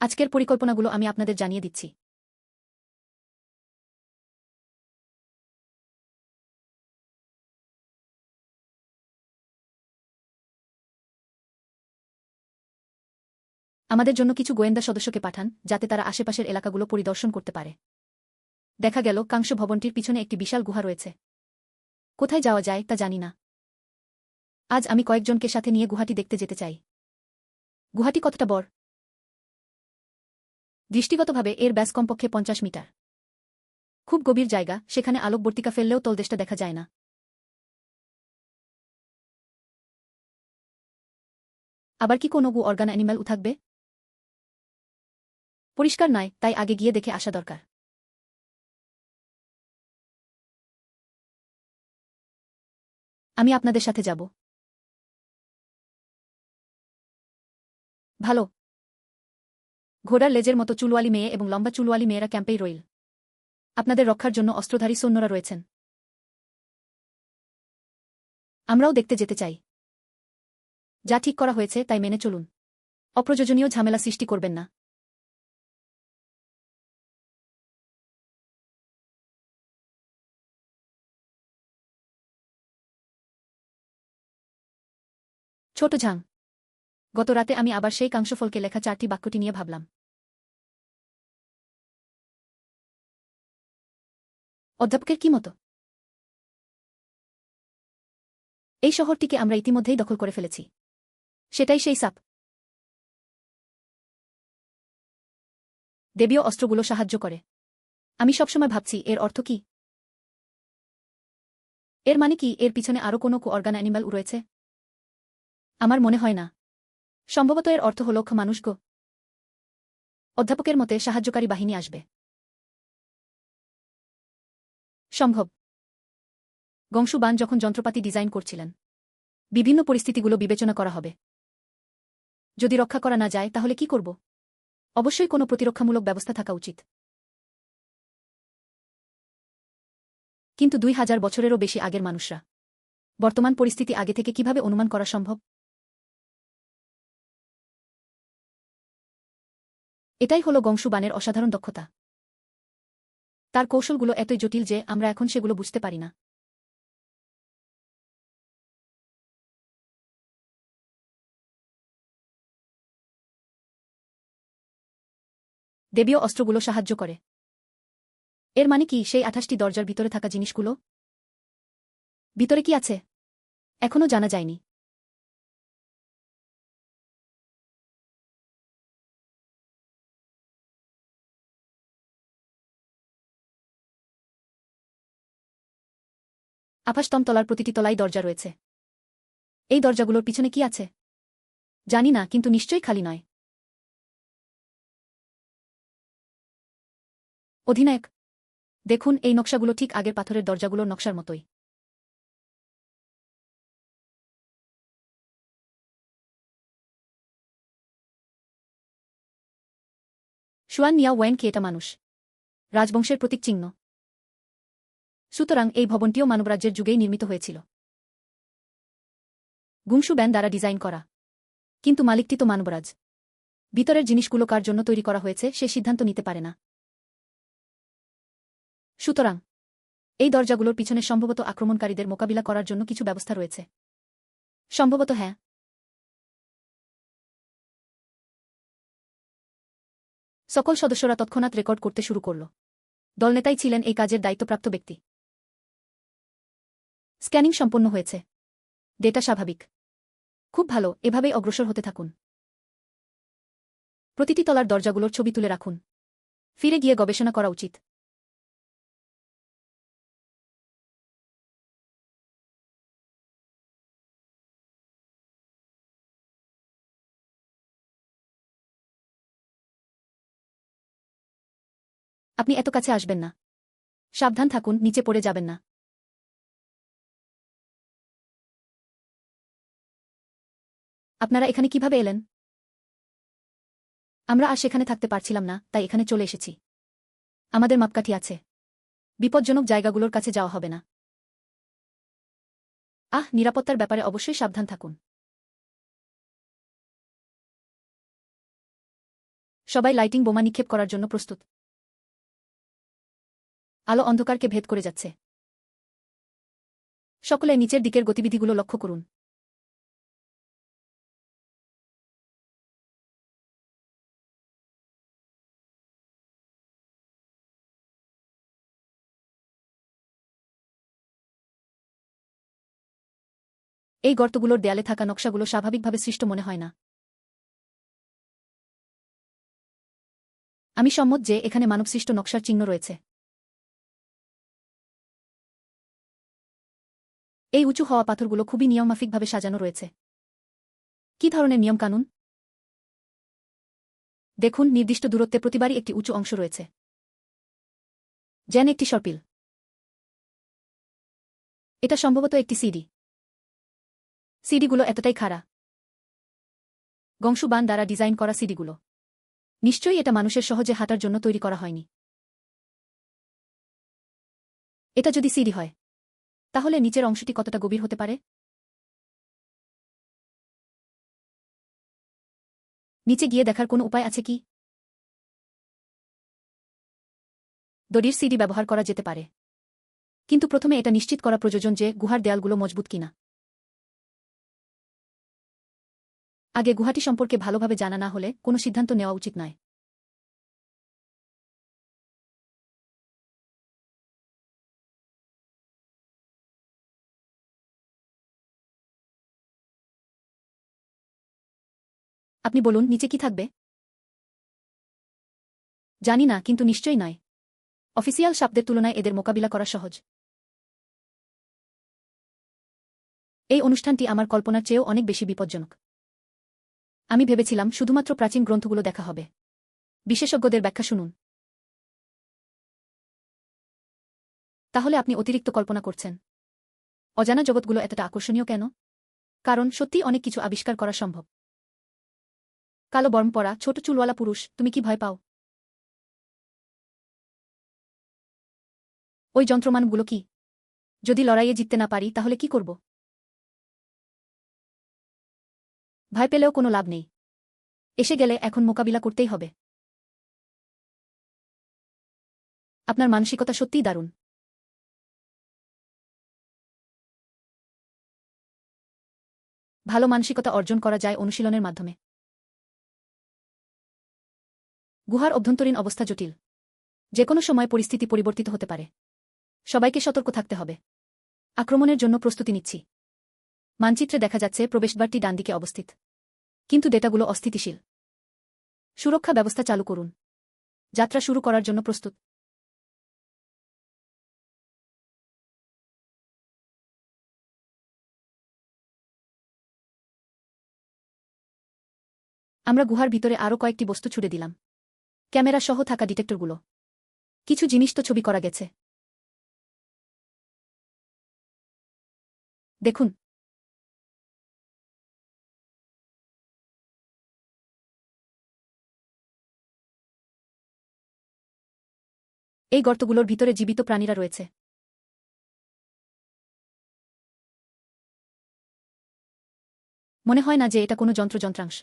আজকের পরিকল্পনাগুলো আমি আপনাদের জানিয়ে দিচ্ছি। আমাদের জন্য কিছু গোয়েন্দা সদস্যকে পাঠান যাতে তারা আশেপাশের এলাকাগুলো পরিদর্শন করতে পারে। দেখা গেল কাংশ ভবনটির পিছনে একটি বিশাল গুহা রয়েছে। কোথায় যাওয়া যায় তা জানি না। আজ আমি কয়েকজনকে সাথে নিয়ে গুহাটি দেখতে যেতে চাই। গুহাটি কতটা বড়? দৃষ্টিগতভাবে এর ব্যাস কমপক্ষে 50 মিটার। খুব গভীর জায়গা, সেখানে আলোকবর্তিকা ফেললেও তলদেশটা দেখা যায় না। আবার কি কোনো অর্গান অ্যানিম্যালও থাকবে? পরিষ্কার নয়, তাই আগে গিয়ে দেখে আসা দরকার। আমি আপনাদের সাথে যাব। ভালো। ঘোড়ার লেজের মতো চুলওয়ালি মেয়ে এবং লম্বা চুলওয়ালি মেয়েরা ক্যাম্পেই রইল। আপনাদের রক্ষার জন্য অস্ত্রধারী সৈন্যরা রয়েছেন। আমরাও দেখতে যেতে চাই। যা ঠিক করা হয়েছে তাই মেনে চলুন। অপ্রয়োজনীয় ঝামেলা সৃষ্টি করবেন না। ছোট ঝাং। গত রাতে আমি আবার সেই কাংশফলকে লেখা 4টি বাক্যটি নিয়ে ভাবলাম। অধ্যাপকের কি মতো? এই শহরটিকে আমরা ইতিমধ্যেই দখল করে ফেলেছি। সেটাই সেই সাপ। দেবীয় অস্ত্রগুলো সাহায্য করে। আমি সবসময় ভাবছি এর অর্থ কি? এর মানে কি এর পিছনে আরও কোনো অর্গান অ্যানিম্যাল রয়েছে? আমার মনে হয় না। সম্ভবত এর অর্থ হল মানুষগো। অধ্যাপকের মতে সাহায্যকারী বাহিনী আসবে। সম্ভব। গংশুবান যখন যন্ত্রপাতি ডিজাইন করছিলেন, বিভিন্ন পরিস্থিতিগুলো বিবেচনা করা হবে। যদি রক্ষা করা না যায় তাহলে কি করব? অবশ্যই কোনো প্রতিরক্ষামূলক ব্যবস্থা থাকা উচিত। কিন্তু 2000 বছরেরও বেশি আগের মানুষরা বর্তমান পরিস্থিতি আগে থেকে কিভাবে অনুমান করা সম্ভব? এটাই হলো গংশুবানের অসাধারণ দক্ষতা। তার কৌশলগুলো এতই জটিল যে আমরা এখন সেগুলো বুঝতে পারি না। দেবীয় অস্ত্রগুলো সাহায্য করে। এর মানে কি সেই 28টি দরজার ভিতরে থাকা জিনিসগুলো? ভিতরে কি আছে এখনও জানা যায়নি। আভাসতম তলার প্রতিটি তলায় দরজা রয়েছে। এই দরজাগুলোর পিছনে কি আছে জানি না, কিন্তু নিশ্চয়ই খালি নয়। অধিনায়ক, দেখুন এই নকশাগুলো ঠিক আগের পাথরের দরজাগুলোর নকশার মতোই। শুয়ান মিয়া ওয়েন কি এটা মানুষ? রাজবংশের প্রতীক চিহ্ন। সুতরাং এই ভবনটিও মানবরাজ্যের যুগেই নির্মিত হয়েছিল। গুংশু ব্যান দ্বারা ডিজাইন করা। কিন্তু মালিকটি তো মানবরাজ। ভিতরের জিনিসগুলো কার জন্য তৈরি করা হয়েছে সে সিদ্ধান্ত নিতে পারে না। সুতরাং এই দরজাগুলোর পিছনে সম্ভবত আক্রমণকারীদের মোকাবিলা করার জন্য কিছু ব্যবস্থা রয়েছে। সম্ভবত হ্যাঁ। সকল সদস্যরা তৎক্ষণাৎ রেকর্ড করতে শুরু করল। দলনেতাই ছিলেন এই কাজের দায়িত্বপ্রাপ্ত ব্যক্তি। স্ক্যানিং সম্পন্ন হয়েছে। ডেটা স্বাভাবিক। খুব ভালো, এভাবেই অগ্রসর হতে থাকুন। প্রতিটি তলার দরজাগুলোর ছবি তুলে রাখুন। ফিরে গিয়ে গবেষণা করা উচিত। আপনি এত কাছে আসবেন না। সাবধান থাকুন, নিচে পড়ে যাবেন না। আপনারা এখানে কিভাবে এলেন? আমরা আর সেখানে থাকতে পারছিলাম না, তাই এখানে চলে এসেছি। আমাদের মাপকাঠি আছে। বিপজ্জনক জায়গাগুলোর কাছে যাওয়া হবে না। নিরাপত্তার ব্যাপারে অবশ্যই সাবধান থাকুন। সবাই লাইটিং বোমা নিক্ষেপ করার জন্য প্রস্তুত। আলো অন্ধকারকে ভেদ করে যাচ্ছে। সকলে নিচের দিকের গতিবিধিগুলো লক্ষ্য করুন। এই গর্তগুলোর দেয়ালে থাকা নকশাগুলো স্বাভাবিকভাবে সৃষ্ট মনে হয় না। আমি সম্মত যে এখানে মানবসৃষ্ট নকশার চিহ্ন রয়েছে। এই উঁচু হওয়া পাথরগুলো খুবই নিয়মমাফিকভাবে সাজানো রয়েছে। কি ধরনের নিয়মকানুন? দেখুন, নির্দিষ্ট দূরত্বে প্রতিবারই একটি উঁচু অংশ রয়েছে, যেন একটি সর্পিল। এটা সম্ভবত একটি সিডি। সিডিগুলো এতটাই খাড়া। গংশুবান দ্বারা ডিজাইন করা সিডিগুলো। নিশ্চয়ই এটা মানুষের সহজে হাঁটার জন্য তৈরি করা হয়নি। এটা যদি সিডি হয়, তাহলে নিচের অংশটি কতটা গভীর হতে পারে? নিচে গিয়ে দেখার কোনো উপায় আছে কি? দড়ির সিডি ব্যবহার করা যেতে পারে, কিন্তু প্রথমে এটা নিশ্চিত করা প্রয়োজন যে গুহার দেয়ালগুলো মজবুত কিনা। আগে গুহাটি সম্পর্কে ভালোভাবে জানা না হলে কোনো সিদ্ধান্ত নেওয়া উচিত নয়। আপনি বলুন, নিচে কি থাকবে? জানি না, কিন্তু নিশ্চয়ই নয়। অফিসিয়াল সাপদের তুলনায় এদের মোকাবিলা করা সহজ। এই অনুষ্ঠানটি আমার কল্পনার চেয়েও অনেক বেশি বিপজ্জনক। আমি ভেবেছিলাম শুধুমাত্র প্রাচীন গ্রন্থগুলো দেখা হবে। বিশেষজ্ঞদের ব্যাখ্যা শুনুন। তাহলে আপনি অতিরিক্ত কল্পনা করছেন। অজানা জগৎগুলো এতটা আকর্ষণীয় কেন? কারণ সত্যিই অনেক কিছু আবিষ্কার করা সম্ভব। কালো বর্ম পরা ছোট চুলওয়ালা পুরুষ, তুমি কি ভয় পাও? ওই যন্ত্রমানগুলো কি? যদি লড়াইয়ে জিততে না পারি তাহলে কি করব? ভয় পেলেও কোনো লাভ নেই। এসে গেলে এখন মোকাবিলা করতেই হবে। আপনার মানসিকতা সত্যিই দারুণ। ভালো মানসিকতা অর্জন করা যায় অনুশীলনের মাধ্যমে। গুহার অভ্যন্তরীণ অবস্থা জটিল। যে কোনো সময় পরিস্থিতি পরিবর্তিত হতে পারে। সবাইকে সতর্ক থাকতে হবে। আক্রমণের জন্য প্রস্তুতি নিচ্ছি। মানচিত্রে দেখা যাচ্ছে প্রবেশদ্বারটি ডানদিকে অবস্থিত, কিন্তু ডেটাগুলো অস্থিতিশীল। সুরক্ষা ব্যবস্থা চালু করুন। যাত্রা শুরু করার জন্য প্রস্তুত। আমরা গুহার ভিতরে আরও কয়েকটি বস্তু ছুড়ে দিলাম। ক্যামেরা সহ থাকা ডিটেক্টরগুলো। কিছু জিনিস তো ছবি করা গেছে। দেখুন, এই গর্তগুলোর ভিতরে জীবিত প্রাণীরা রয়েছে। মনে হয় না যে এটা কোনো যন্ত্রাংশ।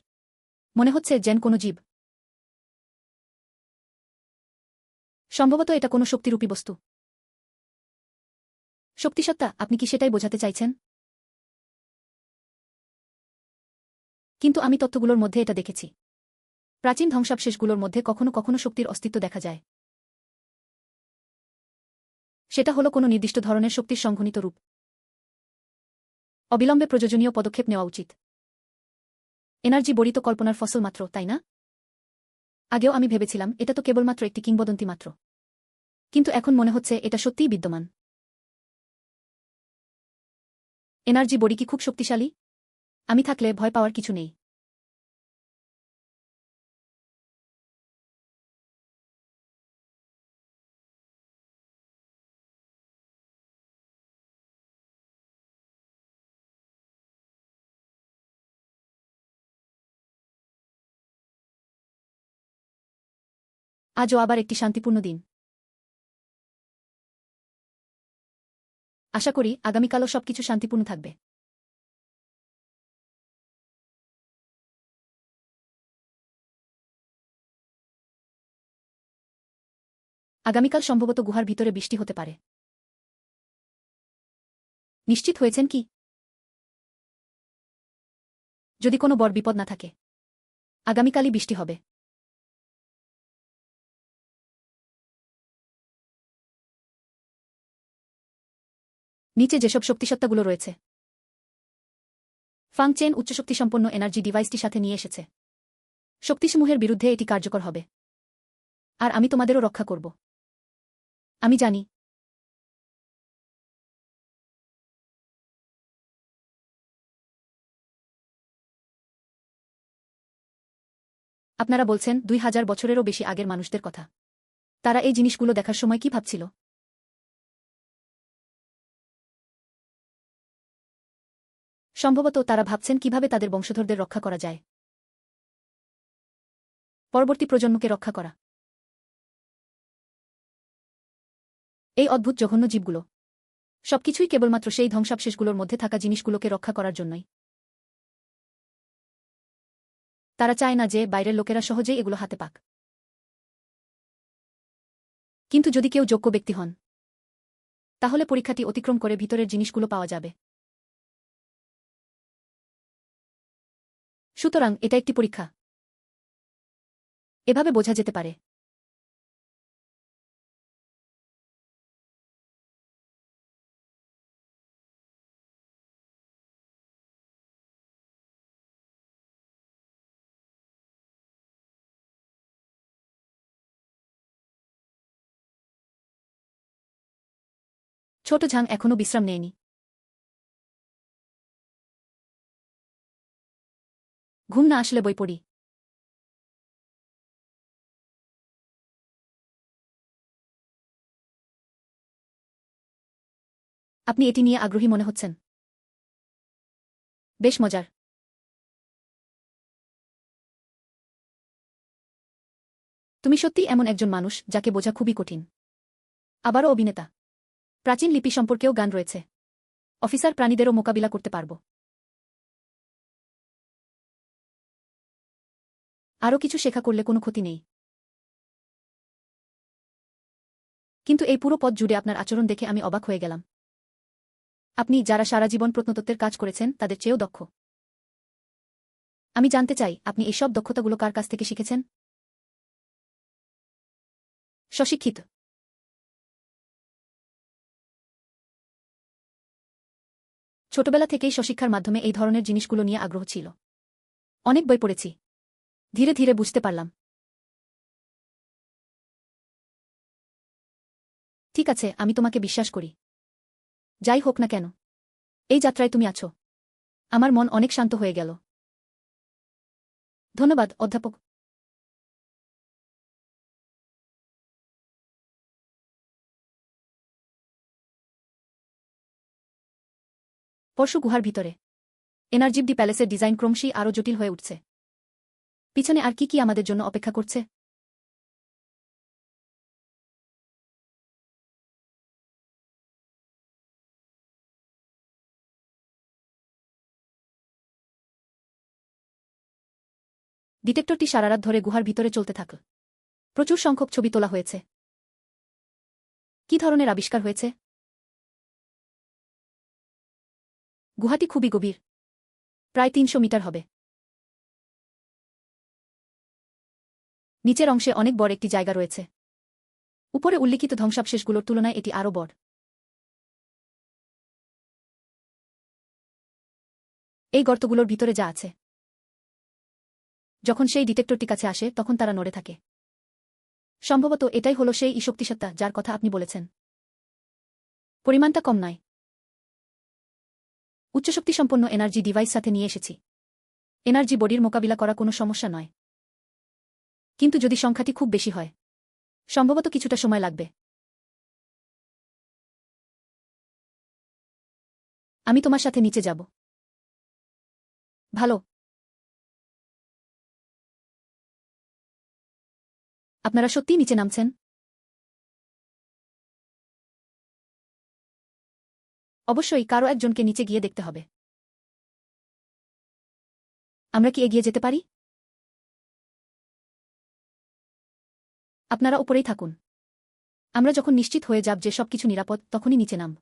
মনে হচ্ছে যেন কোনো জীব। সম্ভবত এটা কোনো শক্তিরূপী বস্তু। শক্তিসত্তা, আপনি কি সেটাই বোঝাতে চাইছেন? কিন্তু আমি তথ্যগুলোর মধ্যে এটা দেখেছি। প্রাচীন ধ্বংসাবশেষগুলোর মধ্যে কখনো কখনো শক্তির অস্তিত্ব দেখা যায়। সেটা হলো কোনো নির্দিষ্ট ধরনের শক্তির সংঘনিত রূপ। অবিলম্বে প্রয়োজনীয় পদক্ষেপ নেওয়া উচিত। এনার্জি বড়ি তো কল্পনার ফসল মাত্র, তাই না? আগেও আমি ভেবেছিলাম এটা তো কেবলমাত্র একটি কিংবদন্তি মাত্র, কিন্তু এখন মনে হচ্ছে এটা সত্যিই বিদ্যমান। এনার্জি বড়ি কি খুব শক্তিশালী? আমি থাকলে ভয় পাওয়ার কিছু নেই। আজও আবার একটি শান্তিপূর্ণ দিন। আশা করি আগামীকালও সবকিছু শান্তিপূর্ণ থাকবে। আগামীকাল সম্ভবত গুহার ভিতরে বৃষ্টি হতে পারে। নিশ্চিত হয়েছেন কি? যদি কোনো বড় বিপদ না থাকে, আগামীকালই বৃষ্টি হবে। নিচে যেসব শক্তিসত্তাগুলো রয়েছে, ফাং চেন উচ্চশক্তিসম্পন্ন এনার্জি ডিভাইসটি সাথে নিয়ে এসেছে। শক্তিসমূহের বিরুদ্ধে এটি কার্যকর হবে। আর আমি তোমাদেরও রক্ষা করব। আমি জানি। আপনারা বলছেন 2000 বছরেরও বেশি আগের মানুষদের কথা। তারা এই জিনিসগুলো দেখার সময় কি ভাবছিল? সম্ভবত তারা ভাবছেন কিভাবে তাদের বংশধরদের রক্ষা করা যায়, পরবর্তী প্রজন্মকে রক্ষা করা। এই অদ্ভুত জঘন্য জীবগুলো সবকিছুই কেবলমাত্র সেই ধ্বংসাবশেষগুলোর মধ্যে থাকা জিনিসগুলোকে রক্ষা করার জন্যই। তারা চায় না যে বাইরের লোকেরা সহজেই এগুলো হাতে পাক। কিন্তু যদি কেউ যোগ্য ব্যক্তি হন, তাহলে পরীক্ষাটি অতিক্রম করে ভিতরের জিনিসগুলো পাওয়া যাবে। সুতরাং এটা একটি পরীক্ষা। এভাবে বোঝা যেতে পারে। ছোট ঝাং এখনও বিশ্রাম নেয়নি। ঘুম না আসলে বই পড়ি। আপনি এটি নিয়ে আগ্রহী মনে হচ্ছেন। বেশ মজার। তুমি সত্যিই এমন একজন মানুষ যাকে বোঝা খুবই কঠিন। আবারও অভিনেতা। প্রাচীন লিপি সম্পর্কেও গান রয়েছে। অফিসার প্রাণীদেরও মোকাবিলা করতে পারব। আরও কিছু শেখা করলে কোনো ক্ষতি নেই। কিন্তু এই পুরো পথ জুড়ে আপনার আচরণ দেখে আমি অবাক হয়ে গেলাম। আপনি যারা সারা জীবন প্রত্নতত্ত্বের কাজ করেছেন তাদের চেয়েও দক্ষ। আমি জানতে চাই আপনি এইসব দক্ষতাগুলো কার কাছ থেকে শিখেছেন? স্বশিক্ষিত। ছোটবেলা থেকেই স্বশিক্ষার মাধ্যমে এই ধরনের জিনিসগুলো নিয়ে আগ্রহ ছিল। অনেক বই পড়েছি। ধীরে ধীরে বুঝতে পারলাম। ঠিক আছে, আমি তোমাকে বিশ্বাস করি। যাই হোক না কেন, এই যাত্রায় তুমি আছো। আমার মন অনেক শান্ত হয়ে গেল। ধন্যবাদ, অধ্যাপক। পরশু গুহার ভিতরে এনার্জি ডি প্যালেসের ডিজাইন ক্রমশই আরও জটিল হয়ে উঠছে। পিছনে আর কি কি আমাদের জন্য অপেক্ষা করছে? ডিটেক্টরটি সারারাত ধরে গুহার ভিতরে চলতে থাকল। প্রচুর সংখ্যক ছবি তোলা হয়েছে। কি ধরনের আবিষ্কার হয়েছে? গুহাটি খুবই গভীর। প্রায় 300 মিটার হবে। নিচের অংশে অনেক বড় একটি জায়গা রয়েছে। উপরে উল্লিখিত ধ্বংসাবশেষগুলোর তুলনায় এটি আরও বড়। এই গর্তগুলোর ভিতরে যা আছে। যখন সেই ডিটেক্টরটি কাছে আসে তখন তারা নড়ে থাকে। সম্ভবত এটাই হলো সেই শক্তিসত্তা যার কথা আপনি বলেছেন। পরিমাণটা কম নয়। উচ্চশক্তিসম্পন্ন এনার্জি ডিভাইস সাথে নিয়ে এসেছি। এনার্জি বডির মোকাবিলা করা কোনো সমস্যা নয়। কিন্তু যদি সংখ্যাটি খুব বেশি হয়, সম্ভবত কিছুটা সময় লাগবে। আমি তোমার সাথে নিচে যাব। ভালো। আপনারা সত্যিই নিচে নামছেন? অবশ্যই কারো একজনকে নিচে গিয়ে দেখতে হবে। আমরা কি এগিয়ে যেতে পারি? আপনারা উপরেই থাকুন। আমরা যখন নিশ্চিত হয়ে যাব যে সবকিছু নিরাপদ তখনই নিচে নাম।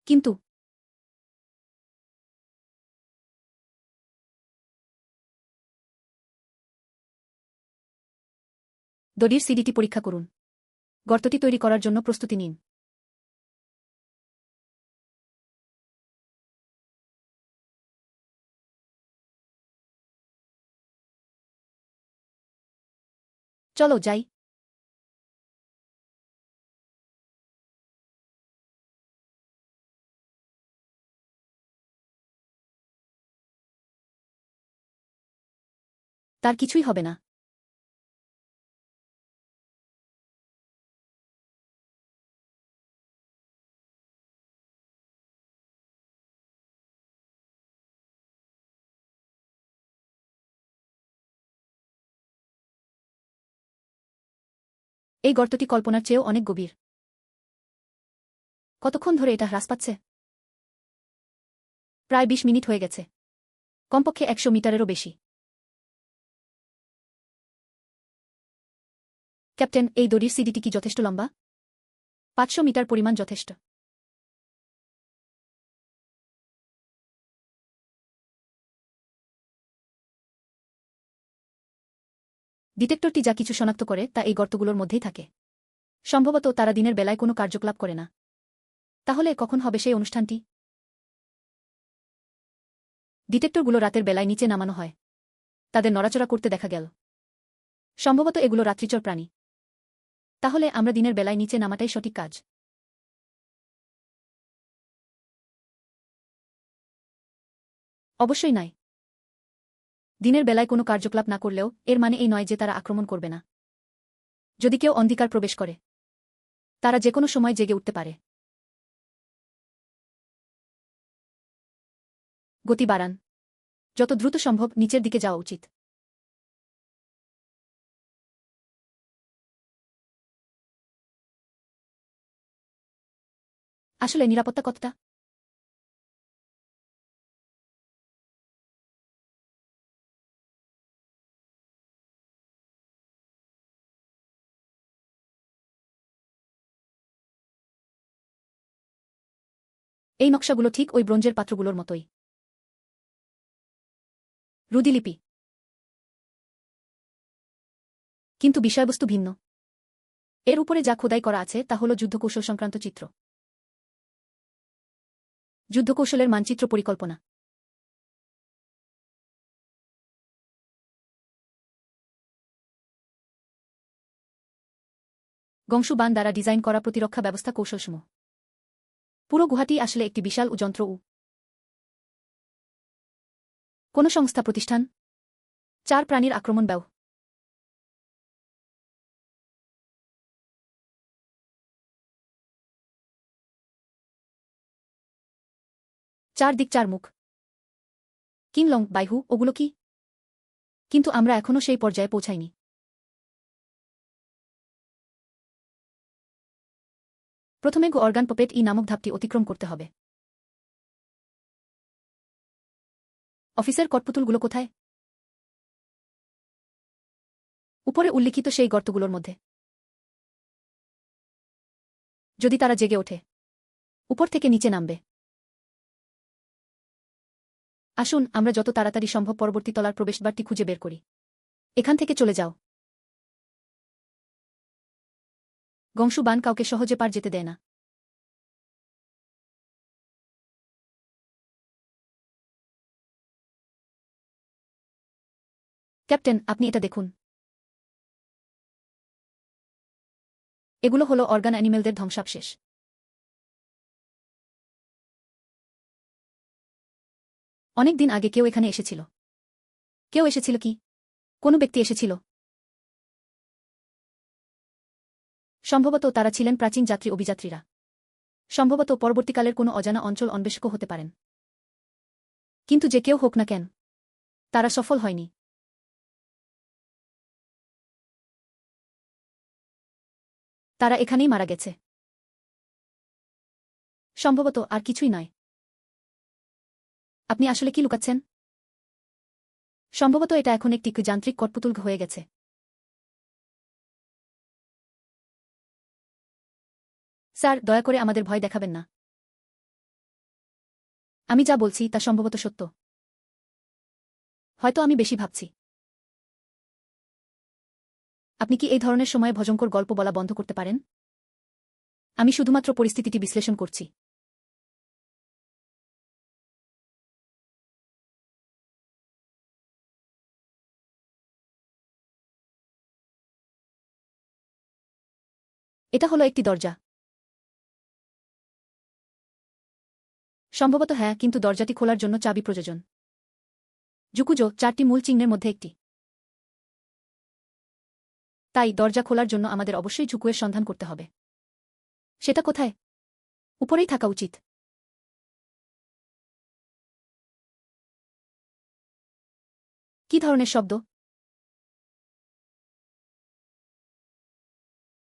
কিন্তু দড়ির সিডিটি পরীক্ষা করুন। গর্তটি তৈরি করার জন্য প্রস্তুতি নিন। চলো যাই। তার কিছুই হবে না। এই গর্তটি কল্পনার চেয়েও অনেক গভীর। কতক্ষণ ধরে এটা হ্রাস পাচ্ছে? প্রায় ২০ মিনিট হয়ে গেছে। কমপক্ষে ১০০ মিটারেরও বেশি। ক্যাপ্টেন, এই দড়ির সিডিটি কি যথেষ্ট লম্বা? ৫০০ মিটার পরিমাণ যথেষ্ট। ডিটেক্টরটি যা কিছু শনাক্ত করে তা এই গর্তগুলোর মধ্যেই থাকে। সম্ভবত তারা দিনের বেলায় কোনো কার্যকলাপ করে না। তাহলে কখন হবে সেই অনুষ্ঠানটি? ডিটেক্টরগুলো রাতের বেলায় নিচে নামানো হয়। তাদের নড়াচড়া করতে দেখা গেল। সম্ভবত এগুলো রাত্রিচর প্রাণী। তাহলে আমরা দিনের বেলায় নিচে নামাটাই সঠিক কাজ। অবশ্যই নয়। দিনের বেলায় কোনো কার্যকলাপ না করলেও এর মানে এই নয় যে তারা আক্রমণ করবে না। যদি কেউ অন্ধকার প্রবেশ করে, তারা যে কোনো সময় জেগে উঠতে পারে। গতি বাড়ান। যত দ্রুত সম্ভব নিচের দিকে যাওয়া উচিত। আসলে নিরাপত্তা কতটা? এই নকশাগুলো ঠিক ওই ব্রোঞ্জের পাত্রগুলোর মতোই। রুদিলিপি। কিন্তু বিষয়বস্তু ভিন্ন। এর উপরে যা খোদাই করা আছে তা হল যুদ্ধকৌশল সংক্রান্ত চিত্র। যুদ্ধকৌশলের মানচিত্র পরিকল্পনা। গংশু বান দ্বারা ডিজাইন করা প্রতিরক্ষা ব্যবস্থা কৌশলসমূহ। পুরো গুহাটি আসলে একটি বিশাল যন্ত্র। কোন সংস্থা প্রতিষ্ঠান? ৪ প্রাণীর আক্রমণ ব্যব। ৪ দিক ৪ মুখ। কিংলং, বাইহু, ওগুলো কি? কিন্তু আমরা এখনও সেই পর্যায়ে পৌঁছাইনি। প্রথমে গো অর্গান পপেট ই নামক ধাপটি অতিক্রম করতে হবে। অফিসের কটপুতুলগুলো কোথায়? উপরে উল্লিখিত সেই গর্তগুলোর মধ্যে। যদি তারা জেগে ওঠে, উপর থেকে নিচে নামবে। আসুন আমরা যত তাড়াতাড়ি সম্ভব পরবর্তী তলার প্রবেশদ্বারটি খুঁজে বের করি। এখান থেকে চলে যাও। গংশু বান কাউকে সহজে পার যেতে দেয় না। ক্যাপ্টেন, আপনি এটা দেখুন। এগুলো হলো অর্গান অ্যানিমেলদের ধ্বংসাবশেষ। অনেক দিন আগে কেউ এখানে এসেছিল। কেউ এসেছিল কি? কোনো ব্যক্তি এসেছিল। সম্ভবত তারা ছিলেন প্রাচীন যাত্রী অভিযাত্রীরা। সম্ভবত পরবর্তীকালের কোনো অজানা অঞ্চল অন্বেষকও হতে পারেন। কিন্তু যে কেউ হোক না কেন, তারা সফল হয়নি। তারা এখানেই মারা গেছে। সম্ভবত আর কিছুই নয়। আপনি আসলে কি লুকাচ্ছেন? সম্ভবত এটা এখন একটি যান্ত্রিক কটপুতুল হয়ে গেছে। স্যার, দয়া করে আমাদের ভয় দেখাবেন না। আমি যা বলছি তা সম্ভবত সত্য। হয়তো আমি বেশি ভাবছি। আপনি কি এই ধরনের সময়ে ভয়ঙ্কর গল্প বলা বন্ধ করতে পারেন? আমি শুধুমাত্র পরিস্থিতিটি বিশ্লেষণ করছি। এটা হলো একটি দরজা। সম্ভবত হ্যাঁ, কিন্তু দরজাটি খোলার জন্য চাবি প্রয়োজন। জুকুজো 4টি মূল চিহ্নের মধ্যে একটি। তাই দরজা খোলার জন্য আমাদের অবশ্যই জুকুয়ের সন্ধান করতে হবে। সেটা কোথায়? উপরেই থাকা উচিত। কি ধরনের শব্দ?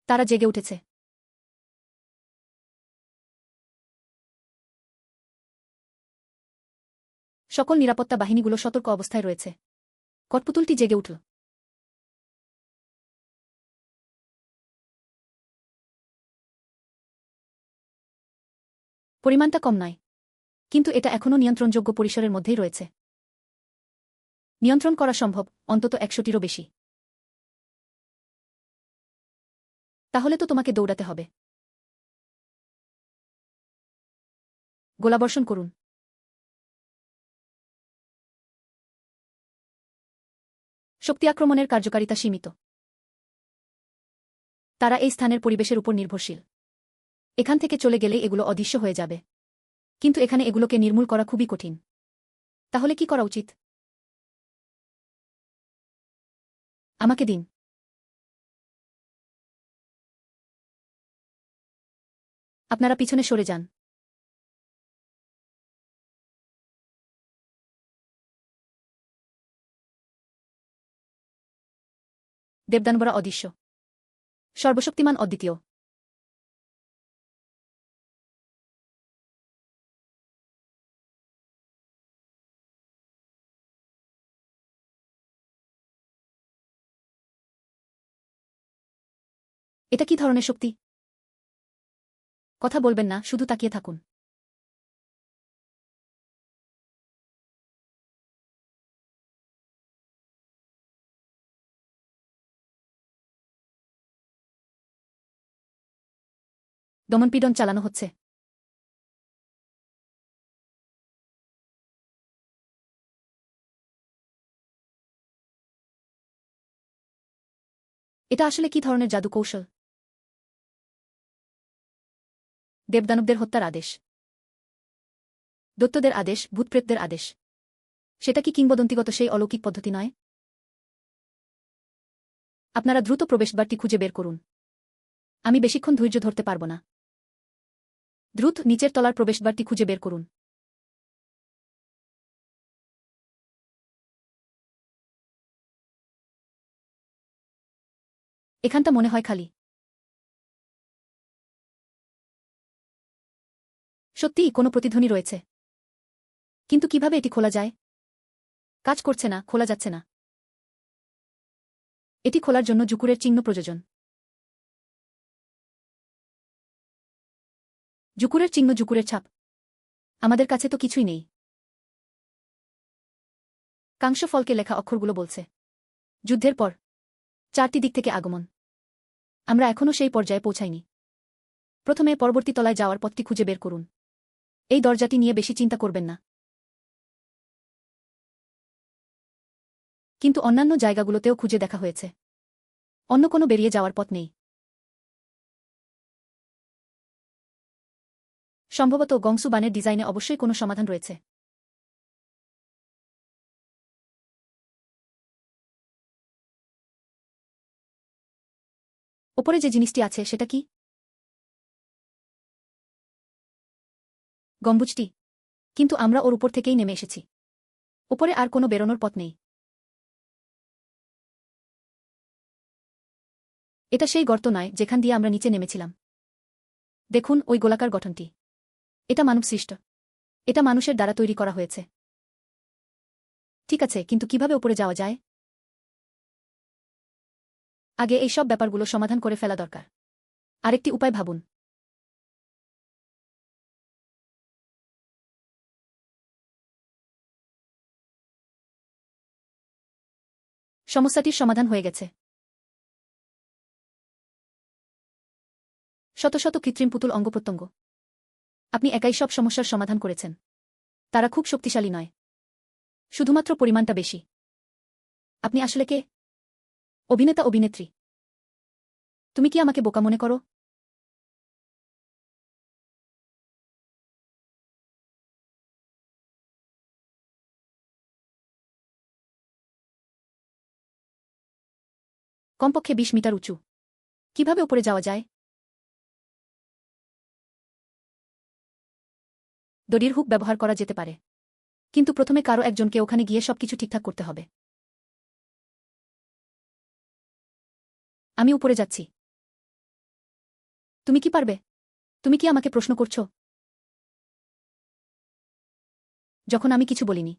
তারা জেগে উঠেছে। সকল নিরাপত্তা বাহিনীগুলো সতর্ক অবস্থায় রয়েছে। কঠপুতুলটি জেগে উঠল। পরিমাণটা কম নয়, কিন্তু এটা এখনও নিয়ন্ত্রণযোগ্য পরিসরের মধ্যেই রয়েছে। নিয়ন্ত্রণ করা সম্ভব, অন্তত 100টিরও বেশি। তাহলে তো তোমাকে দৌড়াতে হবে। গোলাবর্ষণ করুন। শক্তি আক্রমণের কার্যকারিতা সীমিত। তারা এই স্থানের পরিবেশের উপর নির্ভরশীল। এখান থেকে চলে গেলে এগুলো অদৃশ্য হয়ে যাবে। কিন্তু এখানে এগুলোকে নির্মূল করা খুবই কঠিন। তাহলে কি করা উচিত? আমাকে দিন। আপনারা পিছনে সরে যান। দেবদানবরা অদৃশ্য। সর্বশক্তিমান অদ্বিতীয়। এটা কি ধরনের শক্তি? কথা বলবেন না, শুধু তাকিয়ে থাকুন। দমনপীড়ন চালানো হচ্ছে। এটা আসলে কি ধরনের জাদু কৌশল? দেবদানবদের হত্যার আদেশ। দৈত্যদের আদেশ, ভূতপ্রেতদের আদেশ। সেটা কি কিংবদন্তিগত সেই অলৌকিক পদ্ধতি নয়? আপনারা দ্রুত প্রবেশদ্বারটি খুঁজে বের করুন। আমি বেশিক্ষণ ধৈর্য ধরতে পারব না। দ্রুত নিচের তলার প্রবেশদ্বারটি খুঁজে বের করুন। এখানটা মনে হয় খালি। সত্যিই কোনো প্রতিধ্বনি রয়েছে। কিন্তু কিভাবে এটি খোলা যায়? কাজ করছে না, খোলা যাচ্ছে না। এটি খোলার জন্য জুকুরের চিহ্ন প্রয়োজন। জুকুরের চিহ্ন, জুকুরের ছাপ। আমাদের কাছে তো কিছুই নেই। কাংশ ফলকে লেখা অক্ষরগুলো বলছে যুদ্ধের পর 4টি দিক থেকে আগমন। আমরা এখনও সেই পর্যায়ে পৌঁছাইনি। প্রথমে পরবর্তী তলায় যাওয়ার পথটি খুঁজে বের করুন। এই দরজাটি নিয়ে বেশি চিন্তা করবেন না। কিন্তু অন্যান্য জায়গাগুলোতেও খুঁজে দেখা হয়েছে। অন্য কোনো বেরিয়ে যাওয়ার পথ নেই। সম্ভবত গংসু বানের ডিজাইনে অবশ্যই কোনো সমাধান রয়েছে। ওপরে যে জিনিসটি আছে সেটা কি? গম্বুজটি। কিন্তু আমরা ওর উপর থেকেই নেমে এসেছি। ওপরে আর কোনো বেরোনোর পথ নেই। এটা সেই গর্ত নয় যেখান দিয়ে আমরা নিচে নেমেছিলাম। দেখুন ওই গোলাকার গঠনটি। এটা মানবসৃষ্ট। এটা মানুষের দ্বারা তৈরি করা হয়েছে। ঠিক আছে, কিন্তু কিভাবে ওপরে যাওয়া যায়? আগে এই সব ব্যাপারগুলো সমাধান করে ফেলা দরকার। আরেকটি উপায় ভাবুন। সমস্যাটির সমাধান হয়ে গেছে। শত শত কৃত্রিম পুতুল অঙ্গপ্রত্যঙ্গ। আপনি একাই সব সমস্যার সমাধান করেছেন। তারা খুব শক্তিশালী নয়। শুধুমাত্র পরিমাণটা বেশি। আপনি আসলে কে? অভিনেতা, অভিনেত্রী? তুমি কি আমাকে বোকা মনে করো? কমপক্ষে 20 মিটার উঁচু। কিভাবে উপরে যাওয়া যায়? দড়ির হুক ব্যবহার করা যেতে পারে, কিন্তু প্রথমে কারো একজনকে ওখানে গিয়ে সবকিছু ঠিকঠাক করতে হবে। আমি উপরে যাচ্ছি। তুমি কি পারবে? তুমি কি আমাকে প্রশ্ন করছো? যখন আমি কিছু বলিনি।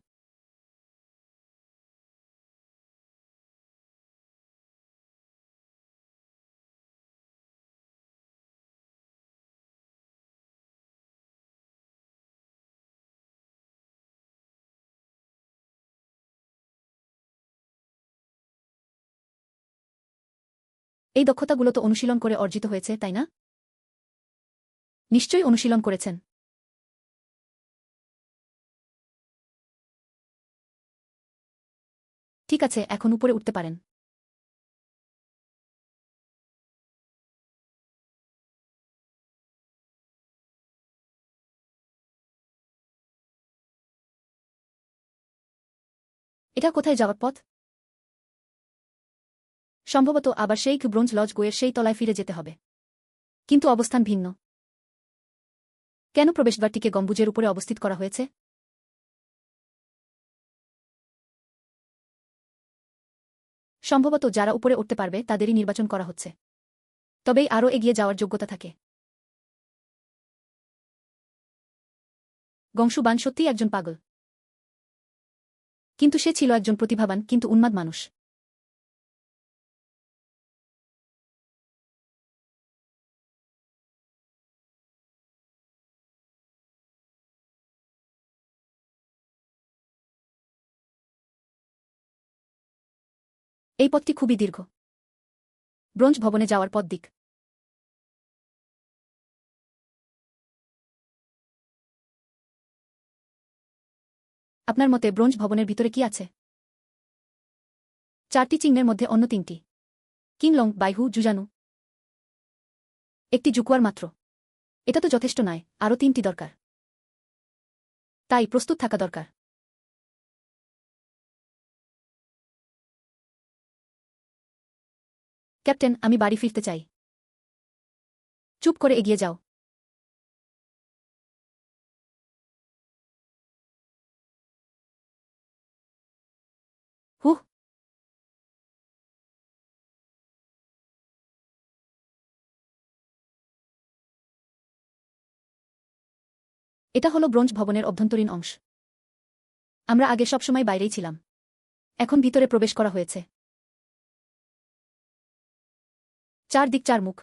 এই দক্ষতাগুলো তো অনুশীলন করে অর্জিত হয়েছে, তাই না? নিশ্চয়ই অনুশীলন করেছেন। ঠিক আছে, এখন উপরে উঠতে পারেন। এটা কোথায় যাওয়ার পথ? সম্ভবত আবার সেই ব্রোঞ্জ লজ গোয়ের সেই তলায় ফিরে যেতে হবে। কিন্তু অবস্থান ভিন্ন। কেন প্রবেশদ্বারটিকে গম্বুজের উপরে অবস্থিত করা হয়েছে? সম্ভবত যারা উপরে উঠতে পারবে তাদেরই নির্বাচন করা হচ্ছে। তবেই আরও এগিয়ে যাওয়ার যোগ্যতা থাকে। গংশুবান সত্যিই একজন পাগল। কিন্তু সে ছিল একজন প্রতিভাবান কিন্তু উন্মাদ মানুষ। এই পথটি খুবই দীর্ঘ। ব্রোঞ্জ ভবনে যাওয়ার পথ দিক। আপনার মতে ব্রোঞ্জ ভবনের ভিতরে কি আছে? 4টি চিহ্নের মধ্যে অন্য 3টি। কিংলং, বাইহু, জুজানু। একটি জুকুয়ার মাত্র। এটা তো যথেষ্ট নয়, আরও 3টি দরকার। তাই প্রস্তুত থাকা দরকার। ক্যাপ্টেন, আমি বাড়ি ফিরতে চাই। চুপ করে এগিয়ে যাও। হুহ। এটা হলো ব্রোঞ্জ ভবনের অভ্যন্তরীণ অংশ। আমরা আগে সবসময় বাইরেই ছিলাম। এখন ভিতরে প্রবেশ করা হয়েছে। 4 দিক 4 মুখ।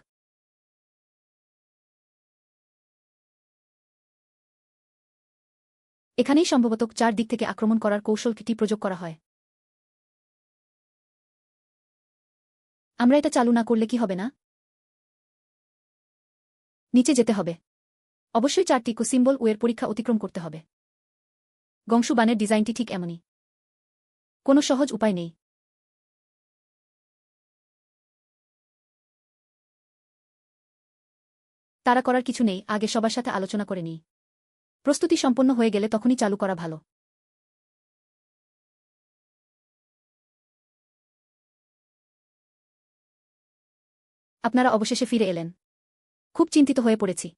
এখানেই সম্ভবত 4 দিক থেকে আক্রমণ করার কৌশলটি প্রয়োগ করা হয়। আমরা এটা চালু না করলে কি হবে না? নিচে যেতে হবে। অবশ্যই 4টি সিম্বল ওয়ের পরীক্ষা অতিক্রম করতে হবে। গংশুবানের ডিজাইনটি ঠিক এমনই। কোনো সহজ উপায় নেই। তারা করার কিছু নেই, আগে সবার সাথে আলোচনা করে নিই। প্রস্তুতি সম্পন্ন হয়ে গেলে তখনই চালু করা ভালো। আপনারা অবশেষে ফিরে এলেন। খুব চিন্তিত হয়ে পড়েছি।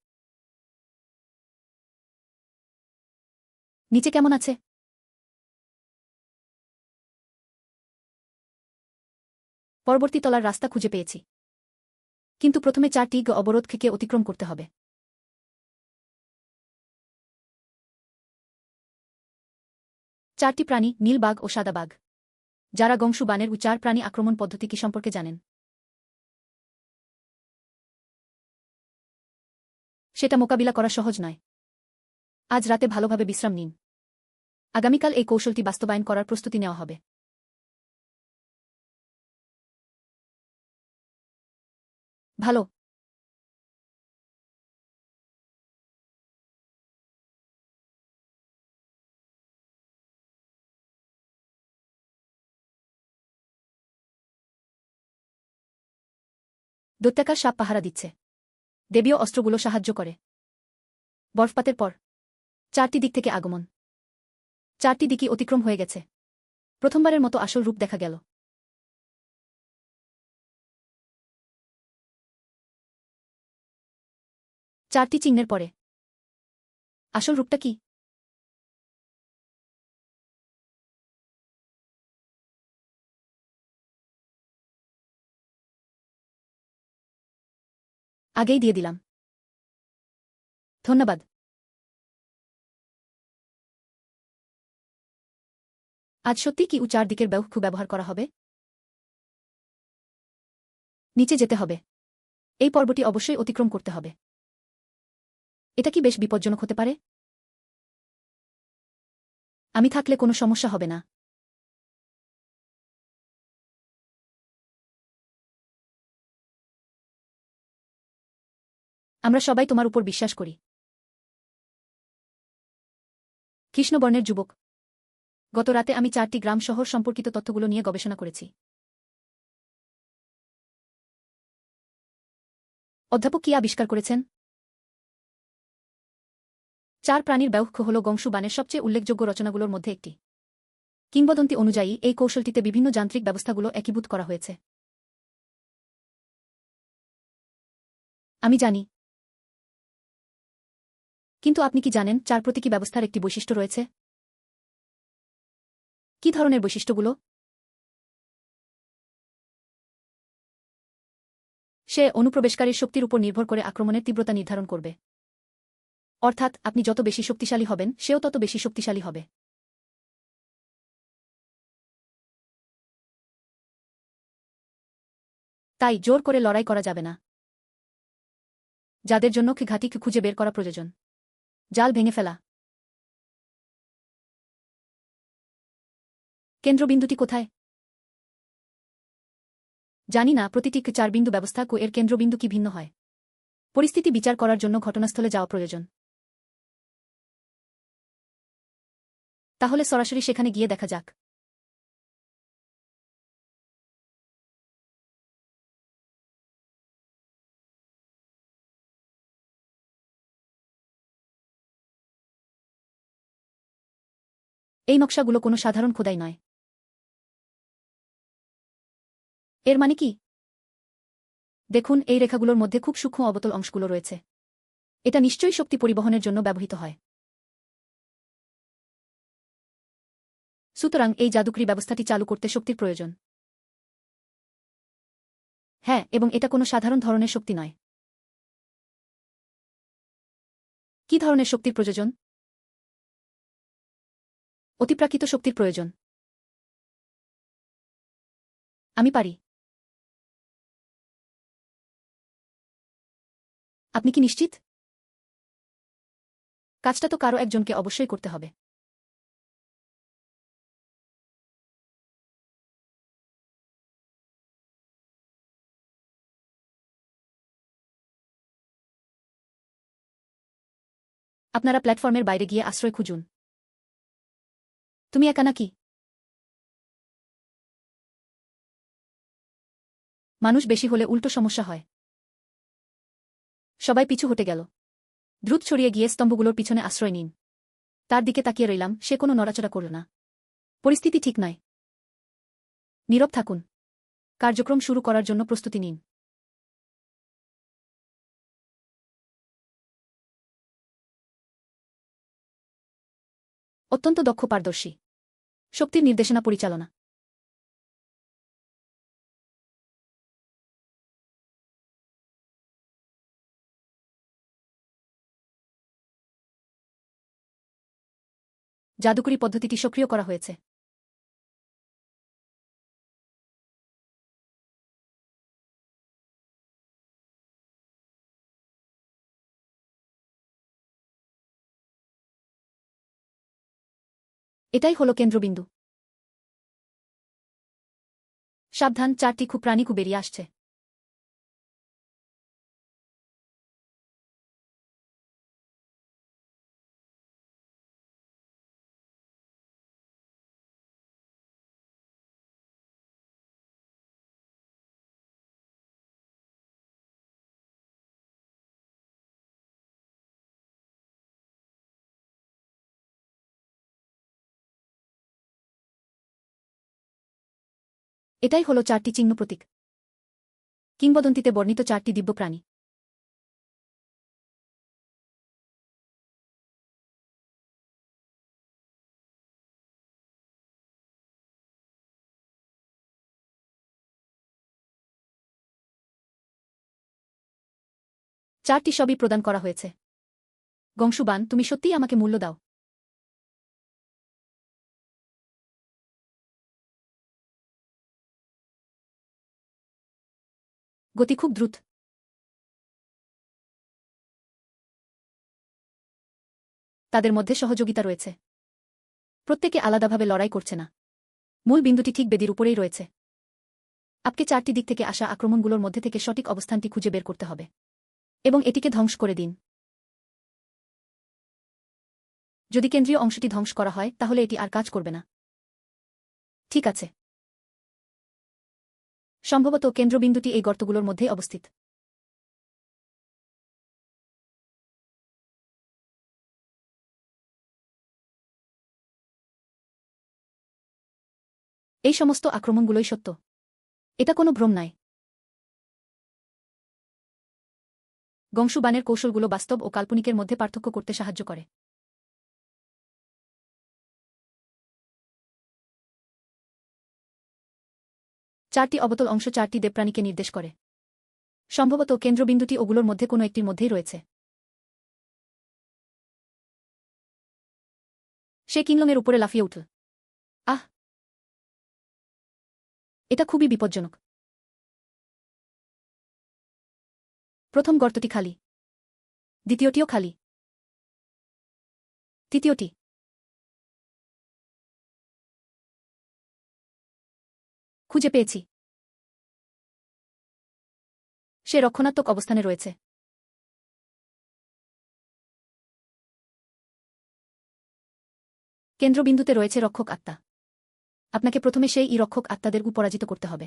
নিচে কেমন আছে? পরবর্তী তলার রাস্তা খুঁজে পেয়েছি। কিন্তু প্রথমে 4টি অবরোধ থেকে অতিক্রম করতে হবে। 4টি প্রাণী, নীল বাঘ ও সাদা বাঘ। যারা গংশুবানের 4 প্রাণী আক্রমণ পদ্ধতি কি সম্পর্কে জানেন, সেটা মোকাবিলা করা সহজ নয়। আজ রাতে ভালোভাবে বিশ্রাম নিন। আগামীকাল এই কৌশলটি বাস্তবায়ন করার প্রস্তুতি নেওয়া হবে। ভালো। দৈত্যাকার সাপ পাহারা দিচ্ছে। দেবীয় অস্ত্রগুলো সাহায্য করে। বরফপাতের পর 4টি দিক থেকে আগমন। 4টি দিকই অতিক্রম হয়ে গেছে। প্রথমবারের মতো আসল রূপ দেখা গেল। 4টি চিহ্নের পরে আসল রূপটা কি? আগেই দিয়ে দিলাম। ধন্যবাদ। আজ সত্যি কি চারদিকের ব্যবহৃত ব্যবহার করা হবে? নিচে যেতে হবে। এই পর্বটি অবশ্যই অতিক্রম করতে হবে। এটা কি বেশ বিপজ্জনক হতে পারে? আমি থাকলে কোনো সমস্যা হবে না। আমরা সবাই তোমার উপর বিশ্বাস করি। কৃষ্ণবর্ণের যুবক। গত রাতে আমি 4টি গ্রাম শহর সম্পর্কিত তথ্যগুলো নিয়ে গবেষণা করেছি। অধ্যাপক কি আবিষ্কার করেছেন? 4 প্রাণীর ব্যবহৃত হল গংশু বানের সবচেয়ে উল্লেখযোগ্য রচনাগুলোর মধ্যে একটি। কিংবদন্তি অনুযায়ী এই কৌশলটিতে বিভিন্ন যান্ত্রিক ব্যবস্থাগুলো একীভূত করা হয়েছে। আমি জানি। কিন্তু আপনি কি জানেন 4 প্রতীকী ব্যবস্থার একটি বৈশিষ্ট্য রয়েছে? কি ধরনের বৈশিষ্ট্যগুলো? সে অনুপ্রবেশকারীর শক্তির উপর নির্ভর করে আক্রমণের তীব্রতা নির্ধারণ করবে। অর্থাৎ আপনি যত বেশি শক্তিশালী হবেন সেও তত বেশি শক্তিশালী হবে। তাই জোর করে লড়াই করা যাবে না। যাদের জন্য ঘাঁটি খুঁজে বের করা প্রয়োজন। জাল ভেঙে ফেলা। কেন্দ্রবিন্দুটি কোথায়? জানি না প্রতিটি 4 বিন্দু ব্যবস্থা এর কেন্দ্রবিন্দু কি ভিন্ন হয়। পরিস্থিতি বিচার করার জন্য ঘটনাস্থলে যাওয়া প্রয়োজন। তাহলে সরাসরি সেখানে গিয়ে দেখা যাক। এই নকশাগুলো কোনো সাধারণ খোদাই নয়। এর মানে কি? দেখুন এই রেখাগুলোর মধ্যে খুব সূক্ষ্ম অবতল অংশগুলো রয়েছে। এটা নিশ্চয়ই শক্তি পরিবহনের জন্য ব্যবহৃত হয়। সুতরাং এই জাদুকরী ব্যবস্থাটি চালু করতে শক্তির প্রয়োজন। হ্যাঁ, এবং এটা কোনো সাধারণ ধরনের শক্তি নয়। কি ধরনের শক্তির প্রয়োজন? অতিপ্রাকৃত শক্তির প্রয়োজন। আমি পারি। আপনি কি নিশ্চিত? কাজটা তো কারো একজনকে অবশ্যই করতে হবে। আপনারা প্ল্যাটফর্মের বাইরে গিয়ে আশ্রয় খুঁজুন। তুমি একা নাকি? মানুষ বেশি হলে উল্টো সমস্যা হয়। সবাই পিছু হটে গেল। দ্রুত ছড়িয়ে গিয়ে স্তম্ভগুলোর পিছনে আশ্রয় নিন। তার দিকে তাকিয়ে রইলাম, সে কোনো নড়াচড়া করল না। পরিস্থিতি ঠিক নয়। নীরব থাকুন। কার্যক্রম শুরু করার জন্য প্রস্তুতি নিন। অত্যন্ত দক্ষ পারদর্শী। শক্তির নির্দেশনা পরিচালনা। জাদুকরী পদ্ধতিটি সক্রিয় করা হয়েছে। এটাই হলো কেন্দ্রবিন্দু। সাবধান, 4টি খুব প্রাণী বেরিয়ে আসছে। এটাই হলো 4টি চিহ্ন প্রতীক। কিংবদন্তিতে বর্ণিত 4টি দিব্য প্রাণী। 4টি সবই প্রদান করা হয়েছে। গংশুবান, তুমি সত্যিই আমাকে মূল্য দাও। গতি খুব দ্রুত। তাদের মধ্যে সহযোগিতা রয়েছে। প্রত্যেকে আলাদাভাবে লড়াই করছে না। মূল বিন্দুটি ঠিক বেদির উপরেই রয়েছে। আপকে 4টি দিক থেকে আসা আক্রমণগুলোর মধ্যে থেকে সঠিক অবস্থানটি খুঁজে বের করতে হবে এবং এটিকে ধ্বংস করে দিন। যদি কেন্দ্রীয় অংশটি ধ্বংস করা হয় তাহলে এটি আর কাজ করবে না। ঠিক আছে। সম্ভবত কেন্দ্রবিন্দুটি এই গর্তগুলোর মধ্যেই অবস্থিত। এই সমস্ত আক্রমণগুলোই সত্য। এটা কোনো ভ্রম নয়। গংশুবানের কৌশলগুলো বাস্তব ও কাল্পনিকের মধ্যে পার্থক্য করতে সাহায্য করে। চারটি অবতল অংশ 4টি দেবপ্রাণীকে নির্দেশ করে। সম্ভবত কেন্দ্রবিন্দুটি ওগুলোর মধ্যে কোনো একটির মধ্যেই রয়েছে। সে কিংলংয়ের উপরে লাফিয়ে উঠল। আহ! এটা খুবই বিপজ্জনক। প্রথম গর্তটি খালি। দ্বিতীয়টিও খালি। তৃতীয়টি। খুঁজে পেয়েছি। সে রক্ষণাত্মক অবস্থানে রয়েছে। কেন্দ্রবিন্দুতে রয়েছে রক্ষক আত্মা। আপনাকে প্রথমে সেই রক্ষক আত্মাদের পরাজিত করতে হবে।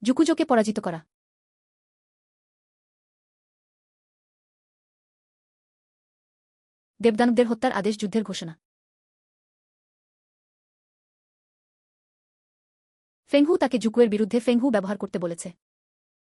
জুকুজোকে পরাজিত করা। দেবদানবদের হত্যার আদেশ যুদ্ধের ঘোষণা। ফেংহু তাকে জুকুয়ের বিরুদ্ধে ফেংহু ব্যবহার করতে বলেছে।